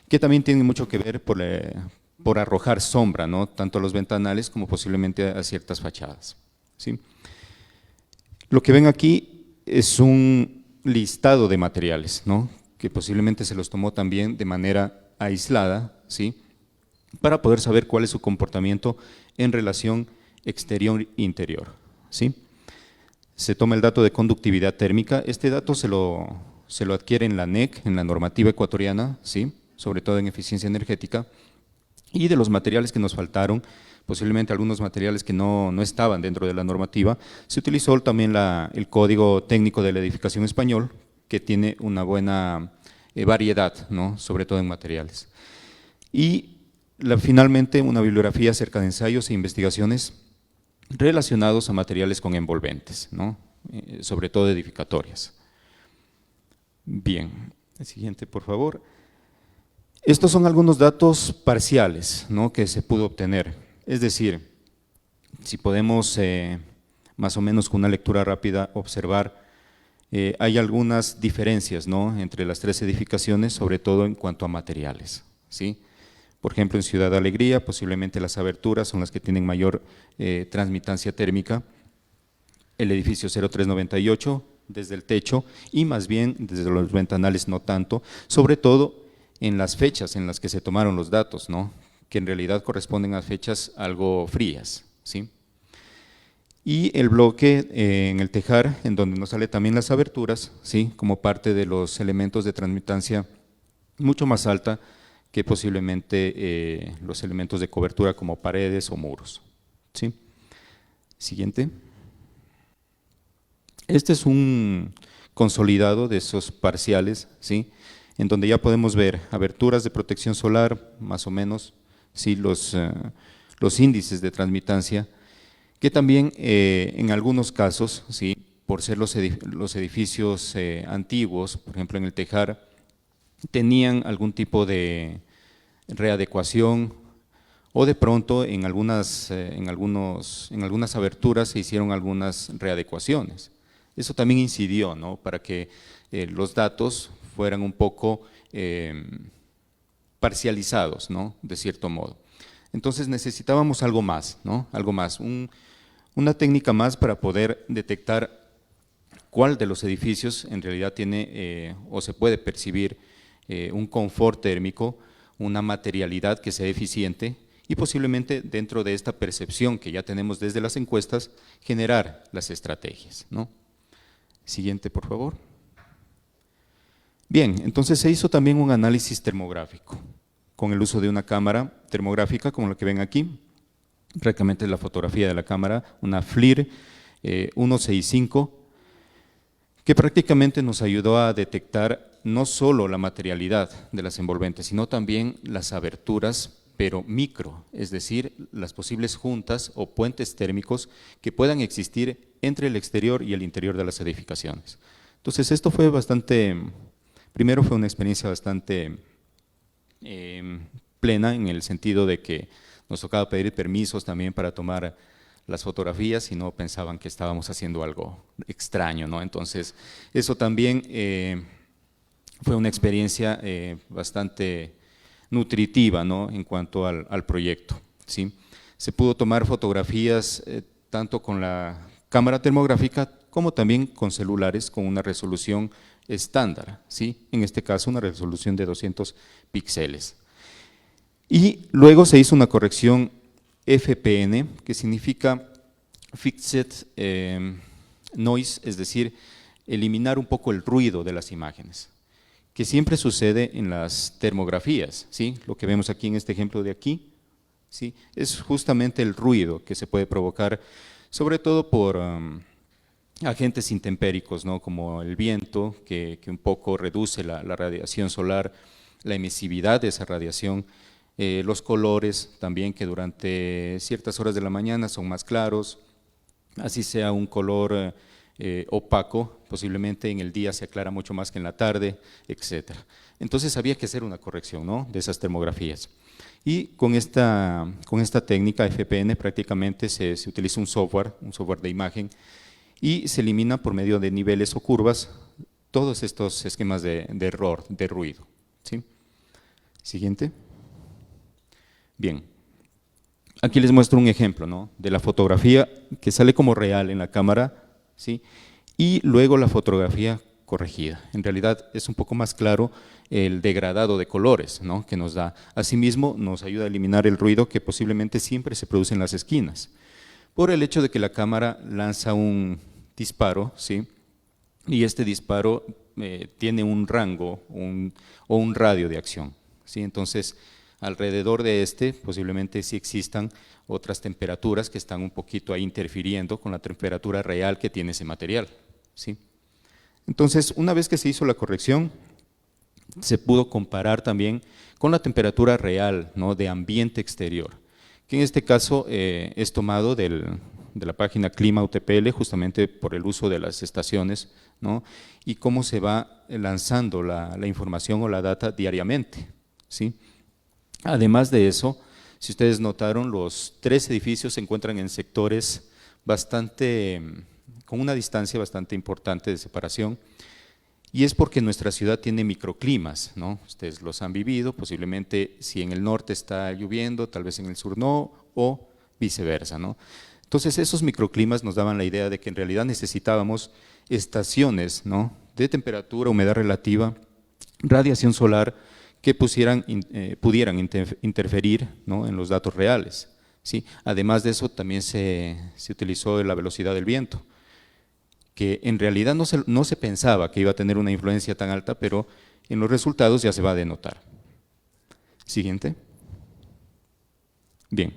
que también tienen mucho que ver por arrojar sombra, ¿no?, tanto a los ventanales como posiblemente a ciertas fachadas, ¿sí? Lo que ven aquí es un listado de materiales, ¿no?, que posiblemente se los tomó también de manera aislada, ¿sí?, para poder saber cuál es su comportamiento en relación exterior-interior, ¿sí? Se toma el dato de conductividad térmica, este dato se lo adquiere en la NEC, en la normativa ecuatoriana, ¿sí?, sobre todo en eficiencia energética, y de los materiales que nos faltaron, posiblemente algunos materiales que no estaban dentro de la normativa, se utilizó también el Código Técnico de la Edificación Español, que tiene una buena variedad, ¿no?, sobre todo en materiales. Y finalmente, una bibliografía acerca de ensayos e investigaciones relacionados a materiales con envolventes, ¿no?, sobre todo edificatorias. Bien, el siguiente, por favor. Estos son algunos datos parciales, ¿no?, que se pudo obtener. Es decir, si podemos más o menos con una lectura rápida observar, hay algunas diferencias, ¿no?, entre las tres edificaciones, sobre todo en cuanto a materiales, ¿sí? Por ejemplo, en Ciudad Alegría, posiblemente las aberturas son las que tienen mayor transmitancia térmica, el edificio 0398 desde el techo y más bien desde los ventanales no tanto, sobre todo en las fechas en las que se tomaron los datos, ¿no?, que en realidad corresponden a fechas algo frías, ¿sí? Y el bloque en el tejar, en donde nos sale también las aberturas, ¿sí?, como parte de los elementos de transmitancia mucho más alta que posiblemente los elementos de cobertura como paredes o muros, ¿sí? Siguiente. Este es un consolidado de esos parciales, ¿sí?, en donde ya podemos ver aberturas de protección solar, más o menos, ¿sí?, los índices de transmitancia, que también en algunos casos, ¿sí?, por ser los edificios antiguos, por ejemplo en el tejar, tenían algún tipo de readecuación o de pronto en algunas aberturas se hicieron algunas readecuaciones. Eso también incidió, ¿no?, para que los datos fueran un poco parcializados, ¿no?, de cierto modo. Entonces necesitábamos algo más, ¿no? Algo más, una técnica más para poder detectar cuál de los edificios en realidad tiene o se puede percibir un confort térmico, una materialidad que sea eficiente y posiblemente dentro de esta percepción que ya tenemos desde las encuestas, generar las estrategias, ¿no? Siguiente, por favor. Bien, entonces se hizo también un análisis termográfico con el uso de una cámara termográfica como la que ven aquí. Prácticamente es la fotografía de la cámara, una FLIR 165, que prácticamente nos ayudó a detectar no solo la materialidad de las envolventes, sino también las aberturas, pero micro, es decir, las posibles juntas o puentes térmicos que puedan existir entre el exterior y el interior de las edificaciones. Entonces esto fue primero fue una experiencia bastante plena en el sentido de que nos tocaba pedir permisos también para tomar las fotografías y no pensaban que estábamos haciendo algo extraño, ¿no? Entonces eso también fue una experiencia bastante nutritiva, ¿no? En cuanto al proyecto, ¿sí? Se pudo tomar fotografías tanto con la cámara termográfica como también con celulares con una resolución estándar, ¿sí? En este caso una resolución de 200 píxeles. Y luego se hizo una corrección FPN, que significa Fixed Noise, es decir, eliminar un poco el ruido de las imágenes, que siempre sucede en las termografías, ¿sí? Lo que vemos aquí en este ejemplo de aquí, ¿sí? Es justamente el ruido que se puede provocar, sobre todo por agentes intempéricos, ¿no? Como el viento, que un poco reduce la radiación solar, la emisividad de esa radiación, los colores también, que durante ciertas horas de la mañana son más claros, así sea un color opaco, posiblemente en el día se aclara mucho más que en la tarde, etcétera. Entonces había que hacer una corrección, ¿no? De esas termografías. Y con esta técnica FPN prácticamente se utiliza un software de imagen, y se elimina por medio de niveles o curvas todos estos esquemas de error, de ruido, ¿sí? Siguiente. Bien, aquí les muestro un ejemplo, ¿no? De la fotografía que sale como real en la cámara, ¿sí? Y luego la fotografía corregida. En realidad es un poco más claro el degradado de colores, ¿no? Que nos da. Asimismo, nos ayuda a eliminar el ruido que posiblemente siempre se produce en las esquinas, por el hecho de que la cámara lanza un disparo, ¿sí? Y este disparo tiene un rango o un radio de acción, ¿sí? Entonces, alrededor de posiblemente sí existan otras temperaturas que están un poquito ahí interfiriendo con la temperatura real que tiene ese material, ¿sí? Entonces, una vez que se hizo la corrección, se pudo comparar también con la temperatura real, ¿no? De ambiente exterior, que en este caso es tomado de la página Clima UTPL, justamente por el uso de las estaciones, ¿no? Y cómo se va lanzando la información o la data diariamente, ¿sí? Además de eso, si ustedes notaron, los 3 edificios se encuentran en sectores con una distancia bastante importante de separación, y es porque nuestra ciudad tiene microclimas, ¿no? Ustedes los han vivido, posiblemente si en el norte está lloviendo, tal vez en el sur no, o viceversa, ¿no? Entonces esos microclimas nos daban la idea de que en realidad necesitábamos estaciones, ¿no? De temperatura, humedad relativa, radiación solar, que pudieran interferir, ¿no? En los datos reales, ¿sí? Además de eso también se utilizó la velocidad del viento, que en realidad no se pensaba que iba a tener una influencia tan alta, pero en los resultados ya se va a denotar. Siguiente. Bien.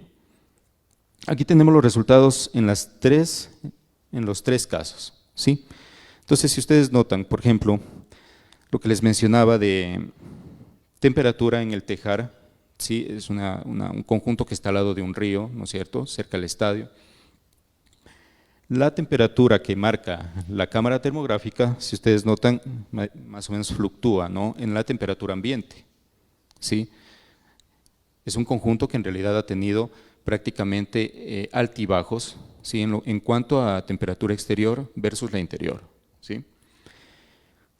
Aquí tenemos los resultados en los 3 casos, ¿sí? Entonces, si ustedes notan, por ejemplo, lo que les mencionaba de temperatura en el tejar, ¿sí? Es un conjunto que está al lado de un río, ¿no es cierto?, cerca del estadio. La temperatura que marca la cámara termográfica, si ustedes notan, más o menos fluctúa, ¿no? En la temperatura ambiente, ¿sí? Es un conjunto que en realidad ha tenido prácticamente altibajos, ¿sí? En cuanto a temperatura exterior versus la interior, ¿sí?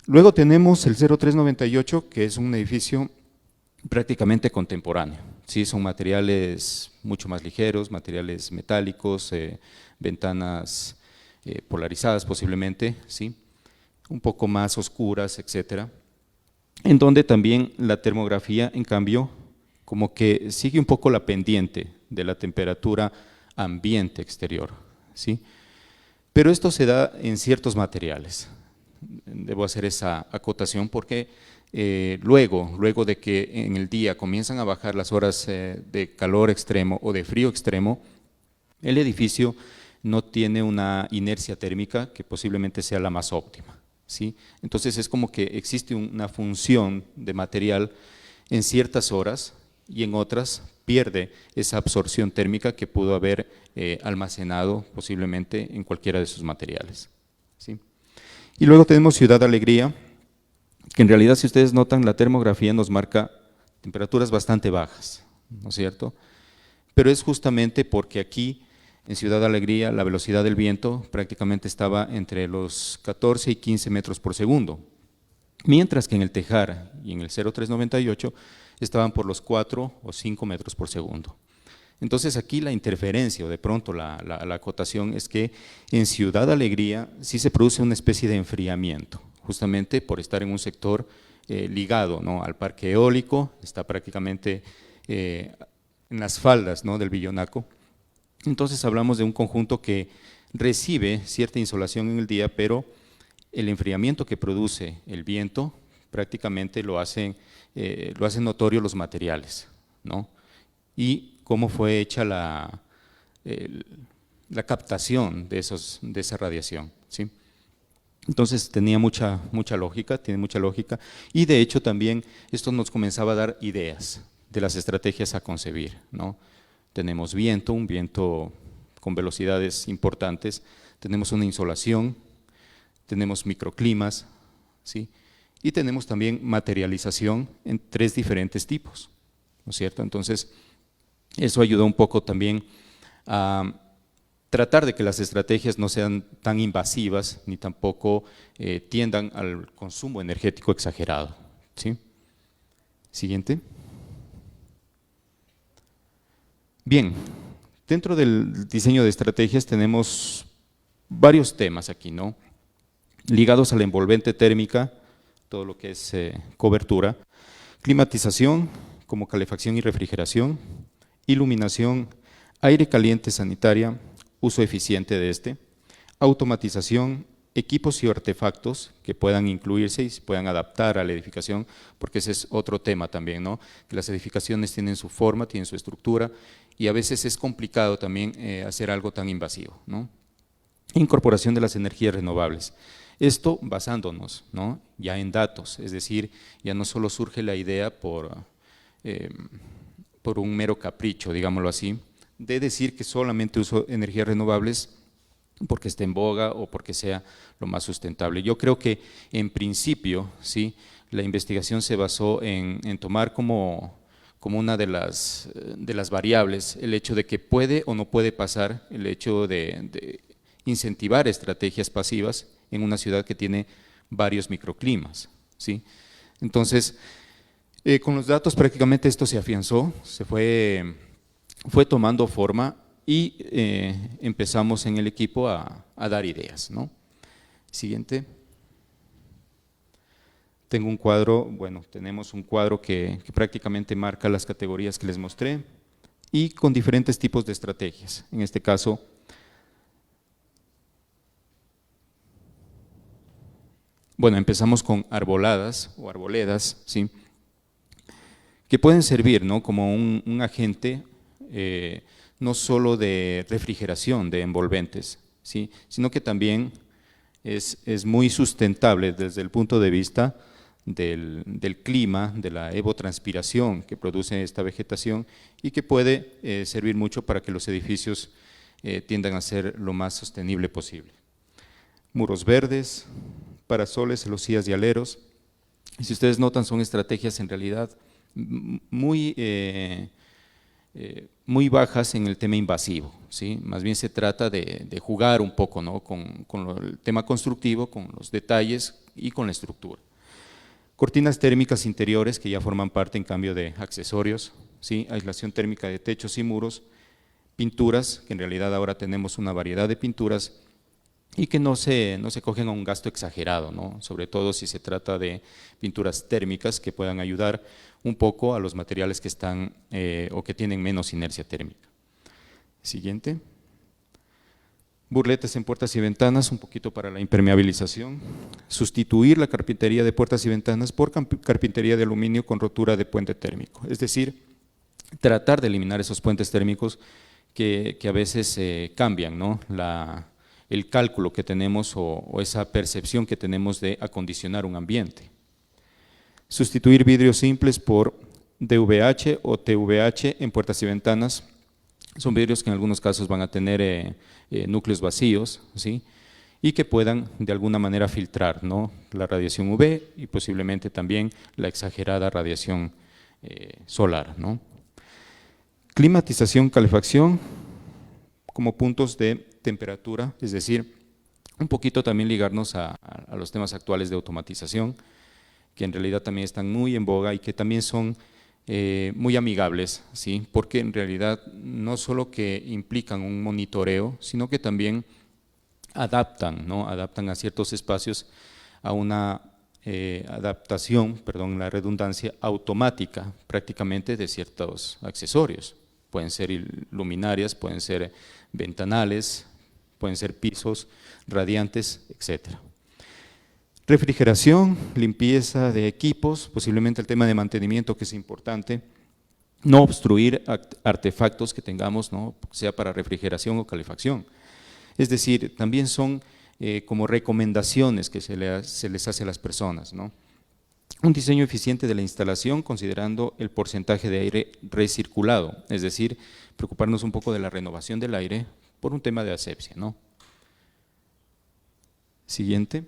Luego tenemos el 0398, que es un edificio prácticamente contemporáneo. Sí, son materiales mucho más ligeros, materiales metálicos, ventanas polarizadas posiblemente, ¿sí? Un poco más oscuras, etcétera, en donde también la termografía, en cambio, como que sigue un poco la pendiente de la temperatura ambiente exterior, ¿sí? Pero esto se da en ciertos materiales. Debo hacer esa acotación porque luego de que en el día comienzan a bajar las horas de calor extremo o de frío extremo, el edificio no tiene una inercia térmica que posiblemente sea la más óptima, ¿sí? Entonces es como que existe una función de material en ciertas horas y en otras pierde esa absorción térmica que pudo haber almacenado posiblemente en cualquiera de sus materiales, ¿sí? Y luego tenemos Ciudad Alegría, que en realidad, si ustedes notan, la termografía nos marca temperaturas bastante bajas, ¿no es cierto? Pero es justamente porque aquí, en Ciudad Alegría, la velocidad del viento prácticamente estaba entre los 14 y 15 metros por segundo, mientras que en el Tejar y en el 0398 estaban por los 4 o 5 metros por segundo. Entonces aquí la interferencia o de pronto la acotación es que en Ciudad Alegría sí se produce una especie de enfriamiento, justamente por estar en un sector ligado, ¿no?, al parque eólico, está prácticamente en las faldas, ¿no?, del Villonaco. Entonces hablamos de un conjunto que recibe cierta insolación en el día, pero el enfriamiento que produce el viento prácticamente lo hacen notorio los materiales, ¿no? Y cómo fue hecha la captación de esa radiación, ¿sí? Entonces tenía mucha lógica, tiene mucha lógica, y de hecho también esto nos comenzaba a dar ideas de las estrategias a concebir, ¿no? Tenemos viento, un viento con velocidades importantes, tenemos una insolación, tenemos microclimas, ¿sí? Y tenemos también materialización en 3 diferentes tipos, ¿no es cierto? Entonces, eso ayudó un poco también a tratar de que las estrategias no sean tan invasivas ni tampoco tiendan al consumo energético exagerado, ¿sí? Siguiente. Bien, dentro del diseño de estrategias tenemos varios temas aquí, ¿no? Ligados a la envolvente térmica, todo lo que es cobertura, climatización como calefacción y refrigeración, iluminación, aire caliente sanitaria, uso eficiente de este, automatización, equipos y artefactos que puedan incluirse y se puedan adaptar a la edificación, porque ese es otro tema también, ¿no? Que las edificaciones tienen su forma, tienen su estructura y a veces es complicado también hacer algo tan invasivo, ¿no? Incorporación de las energías renovables. Esto basándonos, ¿no?, ya en datos, es decir, ya no solo surge la idea por un mero capricho, digámoslo así, de decir que solamente uso energías renovables porque esté en boga o porque sea lo más sustentable. Yo creo que en principio, sí, la investigación se basó en tomar como una de las variables el hecho de que puede o no puede pasar, el hecho de incentivar estrategias pasivas en una ciudad que tiene varios microclimas, ¿sí? Entonces, con los datos prácticamente esto se afianzó, se fue tomando forma y empezamos en el equipo a dar ideas, ¿no? Siguiente. Tengo un cuadro, bueno, tenemos un cuadro que prácticamente marca las categorías que les mostré y con diferentes tipos de estrategias. En este caso, bueno, empezamos con arboladas o arboledas, ¿sí?, que pueden servir, ¿no?, como un agente no solo de refrigeración de envolventes, ¿sí?, sino que también es muy sustentable desde el punto de vista del clima, de la evotranspiración que produce esta vegetación y que puede servir mucho para que los edificios tiendan a ser lo más sostenible posible. Muros verdes, parasoles, celosías y aleros. Y si ustedes notan, son estrategias en realidad muy bajas en el tema invasivo, ¿sí? Más bien se trata de jugar un poco, ¿no?, con el tema constructivo, con los detalles y con la estructura. Cortinas térmicas interiores que ya forman parte en cambio de accesorios, ¿sí? Aislación térmica de techos y muros, pinturas, que en realidad ahora tenemos una variedad de pinturas y que no se cogen a un gasto exagerado, ¿no? Sobre todo si se trata de pinturas térmicas que puedan ayudar un poco a los materiales que están o que tienen menos inercia térmica. Siguiente. Burletes en puertas y ventanas, un poquito para la impermeabilización. Sustituir la carpintería de puertas y ventanas por carpintería de aluminio con rotura de puente térmico. Es decir, tratar de eliminar esos puentes térmicos que a veces cambian, ¿no? El cálculo que tenemos o esa percepción que tenemos de acondicionar un ambiente. Sustituir vidrios simples por DVH o TVH en puertas y ventanas. Son vidrios que en algunos casos van a tener núcleos vacíos, ¿sí? Y que puedan de alguna manera filtrar, ¿no? La radiación UV y posiblemente también la exagerada radiación solar, ¿no? Climatización, calefacción como puntos de temperatura, es decir, un poquito también ligarnos a los temas actuales de automatización, que en realidad también están muy en boga y que también son muy amigables, ¿sí? Porque en realidad no solo que implican un monitoreo, sino que también adaptan, ¿no? Adaptan a ciertos espacios a una adaptación, perdón, la redundancia, automática prácticamente de ciertos accesorios. Pueden ser luminarias, pueden ser ventanales, pueden ser pisos, radiantes, etcétera. Refrigeración, limpieza de equipos, posiblemente el tema de mantenimiento que es importante, no obstruir artefactos que tengamos, ¿no? Sea para refrigeración o calefacción. Es decir, también son como recomendaciones que se les hace a las personas, ¿no? Un diseño eficiente de la instalación considerando el porcentaje de aire recirculado, es decir, preocuparnos un poco de la renovación del aire por un tema de asepsia, ¿no? Siguiente.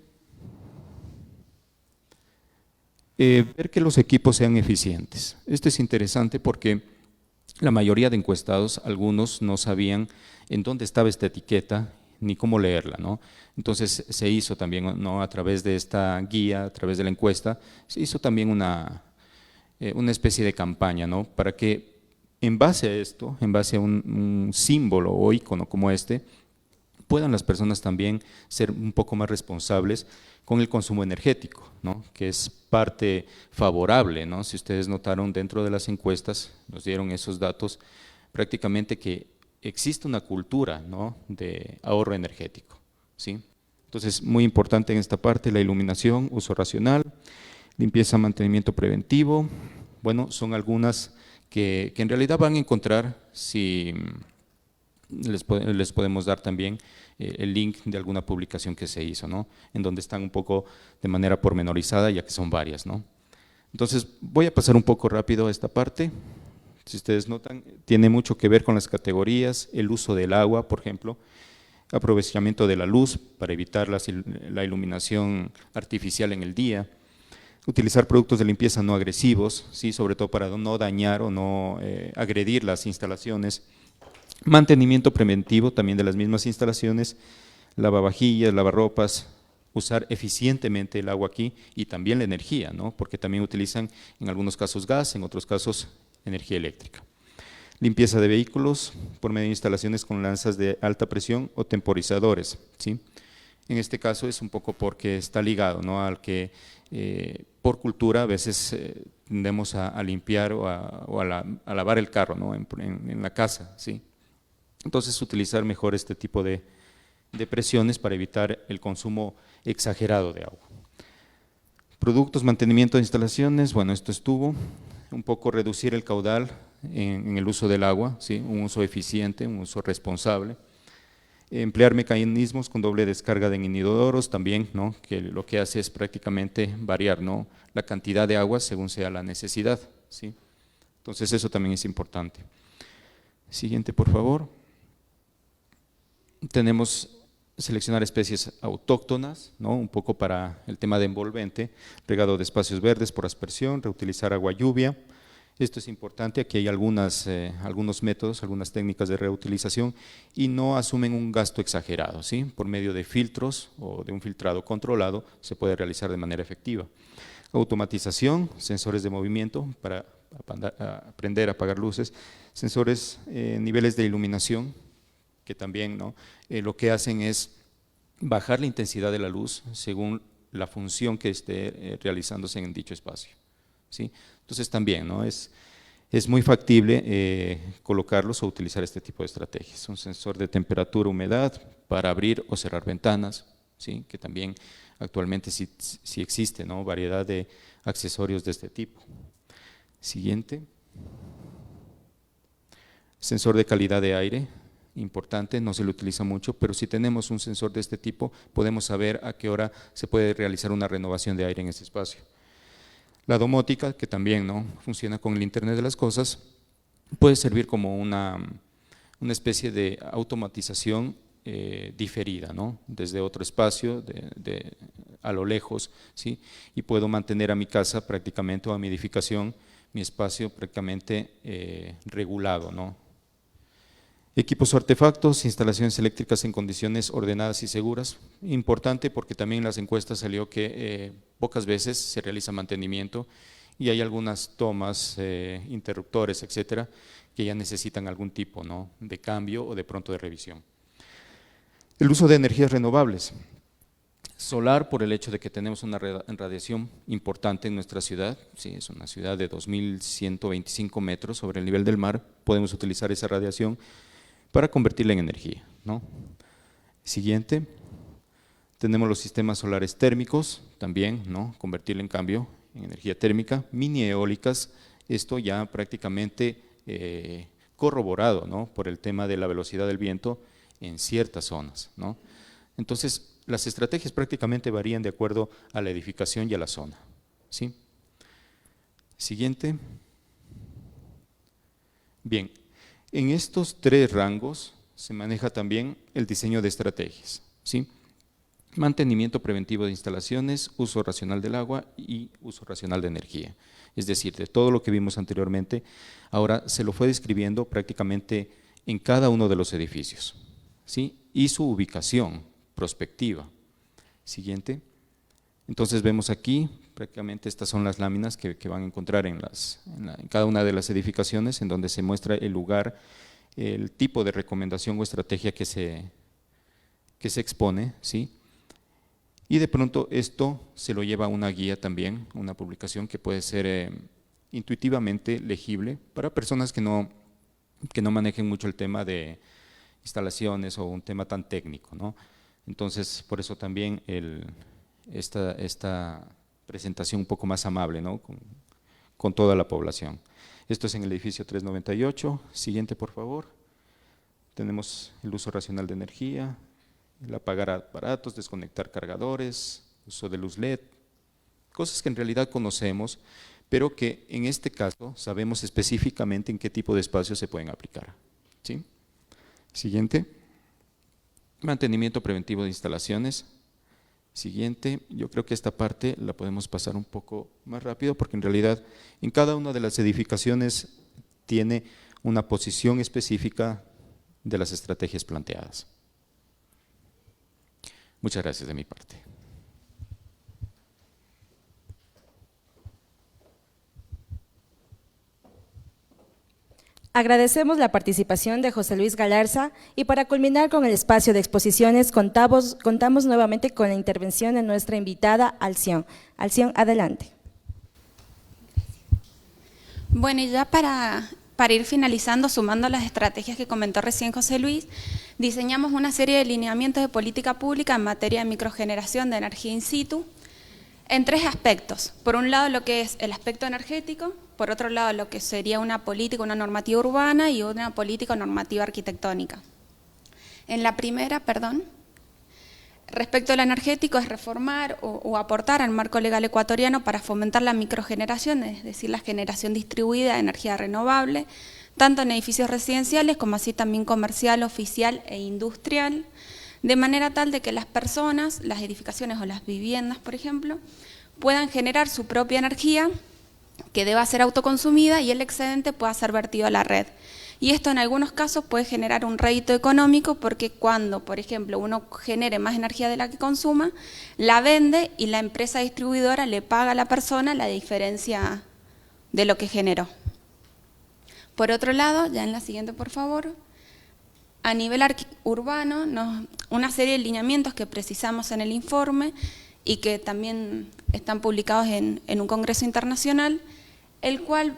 Ver que los equipos sean eficientes. Esto es interesante porque la mayoría de encuestados, algunos no sabían en dónde estaba esta etiqueta ni cómo leerla, ¿no? Entonces se hizo también, ¿no? A través de esta guía, a través de la encuesta, se hizo también una especie de campaña, ¿no? Para que en base a esto, en base a un símbolo o ícono como este, puedan las personas también ser un poco más responsables con el consumo energético, ¿no? Que es parte favorable, ¿no? Si ustedes notaron dentro de las encuestas, nos dieron esos datos, prácticamente que existe una cultura, ¿no? De ahorro energético, ¿sí? Entonces, muy importante en esta parte la iluminación, uso racional, limpieza, mantenimiento preventivo. Bueno, son algunas que en realidad van a encontrar, si les podemos dar también el link de alguna publicación que se hizo, ¿no? En donde están un poco de manera pormenorizada, ya que son varias, ¿no? Entonces, voy a pasar un poco rápido a esta parte. Si ustedes notan, tiene mucho que ver con las categorías, el uso del agua, por ejemplo, aprovechamiento de la luz para evitar la iluminación artificial en el día, utilizar productos de limpieza no agresivos, ¿sí? Sobre todo para no dañar o no agredir las instalaciones, mantenimiento preventivo también de las mismas instalaciones, lavavajillas, lavarropas, usar eficientemente el agua aquí y también la energía, ¿no? Porque también utilizan en algunos casos gas, en otros casos energía eléctrica. Limpieza de vehículos por medio de instalaciones con lanzas de alta presión o temporizadores, ¿sí? En este caso es un poco porque está ligado, ¿no? Al que por cultura a veces tendemos a limpiar o a lavar el carro, ¿no? En la casa, ¿sí? Entonces utilizar mejor este tipo de presiones para evitar el consumo exagerado de agua. Productos, mantenimiento de instalaciones, bueno, esto estuvo, un poco reducir el caudal en el uso del agua, ¿sí? Un uso eficiente, un uso responsable. Emplear mecanismos con doble descarga de inodoros también, ¿no? Que lo que hace es prácticamente variar, ¿no? La cantidad de agua según sea la necesidad, ¿sí? Entonces eso también es importante. Siguiente, por favor. Tenemos seleccionar especies autóctonas, ¿no? Un poco para el tema de envolvente, regado de espacios verdes por aspersión, reutilizar agua lluvia. Esto es importante, aquí hay algunos métodos, algunas técnicas de reutilización y no asumen un gasto exagerado, ¿sí? Por medio de filtros o de un filtrado controlado se puede realizar de manera efectiva. Automatización, sensores de movimiento para aprender a apagar luces, sensores, niveles de iluminación, que también, ¿no?, lo que hacen es bajar la intensidad de la luz según la función que esté realizándose en dicho espacio, ¿sí? Entonces también, ¿no?, es muy factible colocarlos o utilizar este tipo de estrategias. Un sensor de temperatura, humedad, para abrir o cerrar ventanas, ¿sí?, que también actualmente sí existe, ¿no?, variedad de accesorios de este tipo. Siguiente. Sensor de calidad de aire, importante, no se lo utiliza mucho, pero si tenemos un sensor de este tipo, podemos saber a qué hora se puede realizar una renovación de aire en este espacio. La domótica, que también, ¿no?, funciona con el Internet de las cosas, puede servir como una especie de automatización diferida, ¿no?, desde otro espacio, a lo lejos, ¿sí?, y puedo mantener a mi casa prácticamente, o a mi edificación, mi espacio prácticamente regulado, ¿no? Equipos o artefactos, instalaciones eléctricas en condiciones ordenadas y seguras, importante porque también en las encuestas salió que pocas veces se realiza mantenimiento y hay algunas tomas, interruptores, etcétera, que ya necesitan algún tipo, ¿no?, de cambio o de pronto de revisión. El uso de energías renovables. Solar, por el hecho de que tenemos una radiación importante en nuestra ciudad, sí, es una ciudad de 2.125 metros sobre el nivel del mar, podemos utilizar esa radiación para convertirla en energía, ¿no? Siguiente, tenemos los sistemas solares térmicos, también, ¿no?, convertirla en cambio en energía térmica, mini eólicas, esto ya prácticamente corroborado, ¿no?, por el tema de la velocidad del viento en ciertas zonas, ¿no? Entonces, las estrategias prácticamente varían de acuerdo a la edificación y a la zona, ¿sí? Siguiente. Bien, en estos tres rangos se maneja también el diseño de estrategias, ¿sí? Mantenimiento preventivo de instalaciones, uso racional del agua y uso racional de energía. Es decir, de todo lo que vimos anteriormente, ahora se lo fue describiendo prácticamente en cada uno de los edificios, ¿sí?, y su ubicación prospectiva. Siguiente. Entonces vemos aquí, prácticamente estas son las láminas que van a encontrar en cada una de las edificaciones, en donde se muestra el lugar, el tipo de recomendación o estrategia que se expone, ¿sí? Y de pronto esto se lo lleva a una guía también, una publicación que puede ser intuitivamente legible para personas que no manejen mucho el tema de instalaciones o un tema tan técnico, ¿no? Entonces, por eso también esta presentación un poco más amable, ¿no?, con toda la población. Esto es en el edificio 398. Siguiente, por favor. Tenemos el uso racional de energía, el apagar aparatos, desconectar cargadores, uso de luz LED, cosas que en realidad conocemos, pero que en este caso sabemos específicamente en qué tipo de espacios se pueden aplicar, ¿sí? Siguiente. Mantenimiento preventivo de instalaciones. Siguiente, yo creo que esta parte la podemos pasar un poco más rápido porque en realidad en cada una de las edificaciones tiene una posición específica de las estrategias planteadas. Muchas gracias de mi parte. Agradecemos la participación de José Luis Galarza y para culminar con el espacio de exposiciones contamos nuevamente con la intervención de nuestra invitada Alción. Alción, adelante. Bueno, y ya para ir finalizando, sumando las estrategias que comentó recién José Luis, diseñamos una serie de lineamientos de política pública en materia de microgeneración de energía in situ en tres aspectos. Por un lado, lo que es el aspecto energético, por otro lado, lo que sería una política, una normativa urbana y una política o normativa arquitectónica. En la primera, respecto al energético, es reformar o aportar al marco legal ecuatoriano para fomentar la microgeneración, es decir, la generación distribuida de energía renovable, tanto en edificios residenciales como así también comercial, oficial e industrial, de manera tal de que las personas, las edificaciones o las viviendas, por ejemplo, puedan generar su propia energía que deba ser autoconsumida y el excedente pueda ser vertido a la red. y esto en algunos casos puede generar un rédito económico porque cuando, por ejemplo, uno genere más energía de la que consuma, la vende y la empresa distribuidora le paga a la persona la diferencia de lo que generó. Por otro lado, ya en la siguiente por favor, a nivel urbano, una serie de lineamientos que precisamos en el informe y que también están publicados en un congreso internacional, el cual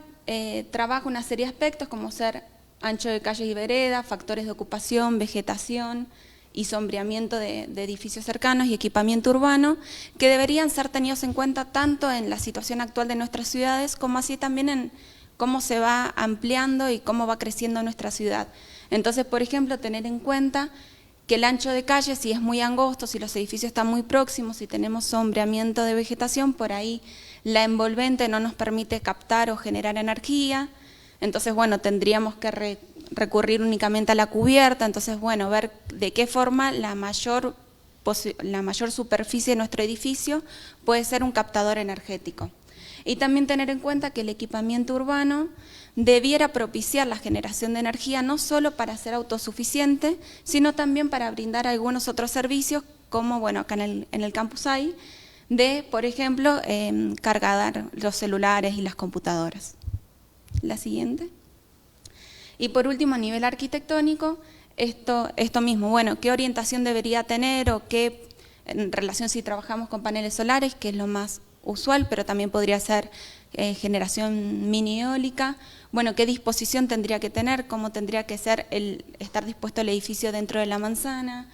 trabaja una serie de aspectos como ser ancho de calles y veredas, factores de ocupación, vegetación y sombreamiento de edificios cercanos y equipamiento urbano, que deberían ser tenidos en cuenta tanto en la situación actual de nuestras ciudades como así también en cómo se va ampliando y cómo va creciendo nuestra ciudad. Entonces, por ejemplo, tener en cuenta que el ancho de calle, si es muy angosto, si los edificios están muy próximos, si tenemos sombreamiento de vegetación, por ahí la envolvente no nos permite captar o generar energía, entonces, bueno, tendríamos que recurrir únicamente a la cubierta, entonces, bueno, ver de qué forma la mayor superficie de nuestro edificio puede ser un captador energético. Y también tener en cuenta que el equipamiento urbano debiera propiciar la generación de energía no solo para ser autosuficiente, sino también para brindar algunos otros servicios, como bueno, acá en el campus hay, de, por ejemplo, cargar los celulares y las computadoras. La siguiente. Y por último, a nivel arquitectónico, esto mismo, bueno, ¿qué orientación debería tener o qué, en relación si trabajamos con paneles solares, que es lo más usual, pero también podría ser generación mini eólica, bueno, qué disposición tendría que tener, cómo tendría que ser estar dispuesto el edificio dentro de la manzana,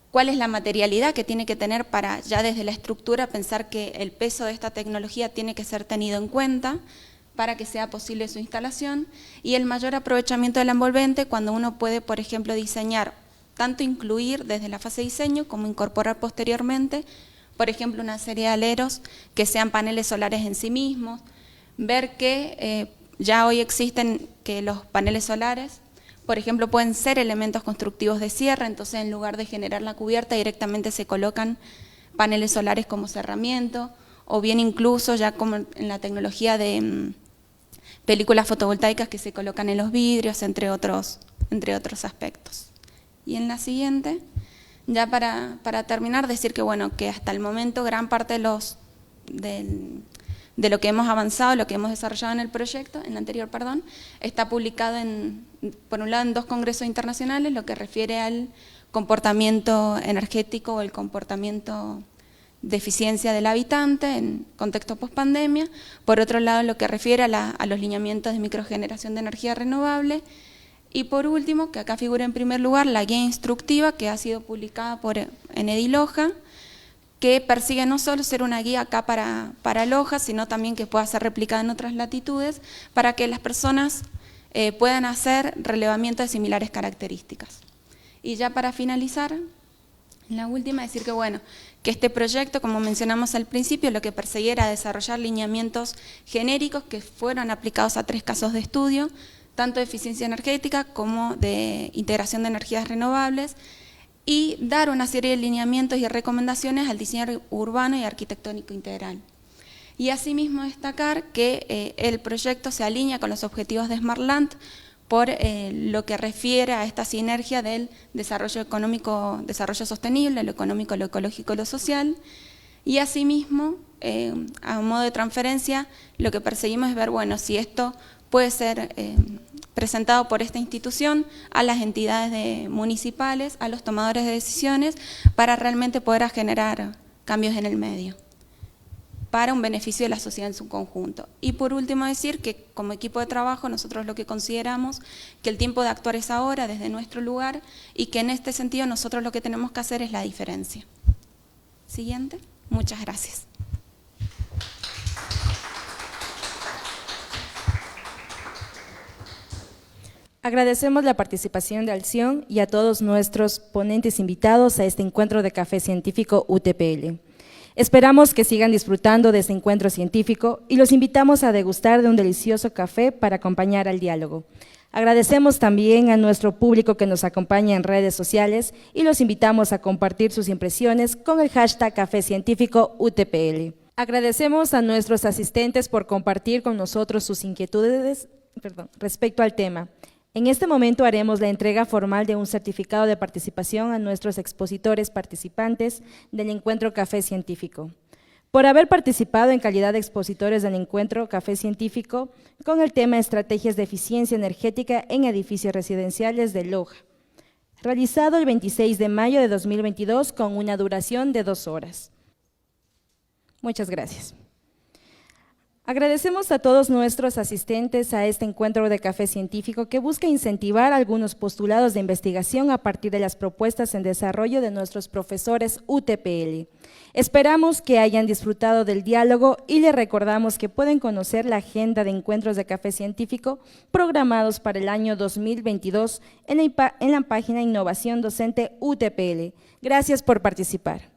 cuál es la materialidad que tiene que tener para ya desde la estructura pensar que el peso de esta tecnología tiene que ser tenido en cuenta para que sea posible su instalación, y el mayor aprovechamiento del envolvente cuando uno puede, por ejemplo, diseñar, tanto incluir desde la fase de diseño como incorporar posteriormente, por ejemplo, una serie de aleros que sean paneles solares en sí mismos, ver que ya hoy existen que los paneles solares, por ejemplo, pueden ser elementos constructivos de cierre, entonces en lugar de generar la cubierta directamente se colocan paneles solares como cerramiento, o bien incluso ya como en la tecnología de películas fotovoltaicas que se colocan en los vidrios, entre otros aspectos. Y en la siguiente, ya para terminar, decir que bueno, que hasta el momento gran parte de lo que hemos avanzado, lo que hemos desarrollado en el proyecto, en el anterior, perdón, está publicado por un lado en 2 congresos internacionales, lo que refiere al comportamiento energético o el comportamiento de eficiencia del habitante en contexto post-pandemia, por otro lado lo que refiere a los lineamientos de microgeneración de energía renovable, y por último, que acá figura en primer lugar, la guía instructiva que ha sido publicada en Ediloja, que persigue no solo ser una guía acá para Loja, sino también que pueda ser replicada en otras latitudes, para que las personas puedan hacer relevamiento de similares características. Y ya para finalizar, la última, decir que bueno, que este proyecto, como mencionamos al principio, lo que perseguía era desarrollar lineamientos genéricos que fueron aplicados a 3 casos de estudio, tanto de eficiencia energética como de integración de energías renovables, y dar una serie de lineamientos y recomendaciones al diseño urbano y arquitectónico integral. Y asimismo destacar que el proyecto se alinea con los objetivos de Smartland por lo que refiere a esta sinergia del desarrollo económico, desarrollo sostenible, lo económico, lo ecológico, lo social, y asimismo, a modo de transferencia, lo que perseguimos es ver, bueno, si esto puede ser presentado por esta institución a las entidades municipales, a los tomadores de decisiones, para realmente poder generar cambios en el medio, para un beneficio de la sociedad en su conjunto. Y por último decir que como equipo de trabajo nosotros lo que consideramos que el tiempo de actuar es ahora desde nuestro lugar y que en este sentido nosotros lo que tenemos que hacer es la diferencia. Siguiente. Muchas gracias. Agradecemos la participación de Alción y a todos nuestros ponentes invitados a este encuentro de Café Científico UTPL. Esperamos que sigan disfrutando de este encuentro científico y los invitamos a degustar de un delicioso café para acompañar al diálogo. Agradecemos también a nuestro público que nos acompaña en redes sociales y los invitamos a compartir sus impresiones con el hashtag Café Científico UTPL. Agradecemos a nuestros asistentes por compartir con nosotros sus inquietudes respecto al tema. En este momento haremos la entrega formal de un certificado de participación a nuestros expositores participantes del Encuentro Café Científico, por haber participado en calidad de expositores del Encuentro Café Científico con el tema Estrategias de Eficiencia Energética en Edificios Residenciales de Loja, realizado el 26 de mayo de 2022 con una duración de 2 horas. Muchas gracias. Agradecemos a todos nuestros asistentes a este encuentro de café científico que busca incentivar algunos postulados de investigación a partir de las propuestas en desarrollo de nuestros profesores UTPL. Esperamos que hayan disfrutado del diálogo y les recordamos que pueden conocer la agenda de encuentros de café científico programados para el año 2022 en la página Innovación Docente UTPL. Gracias por participar.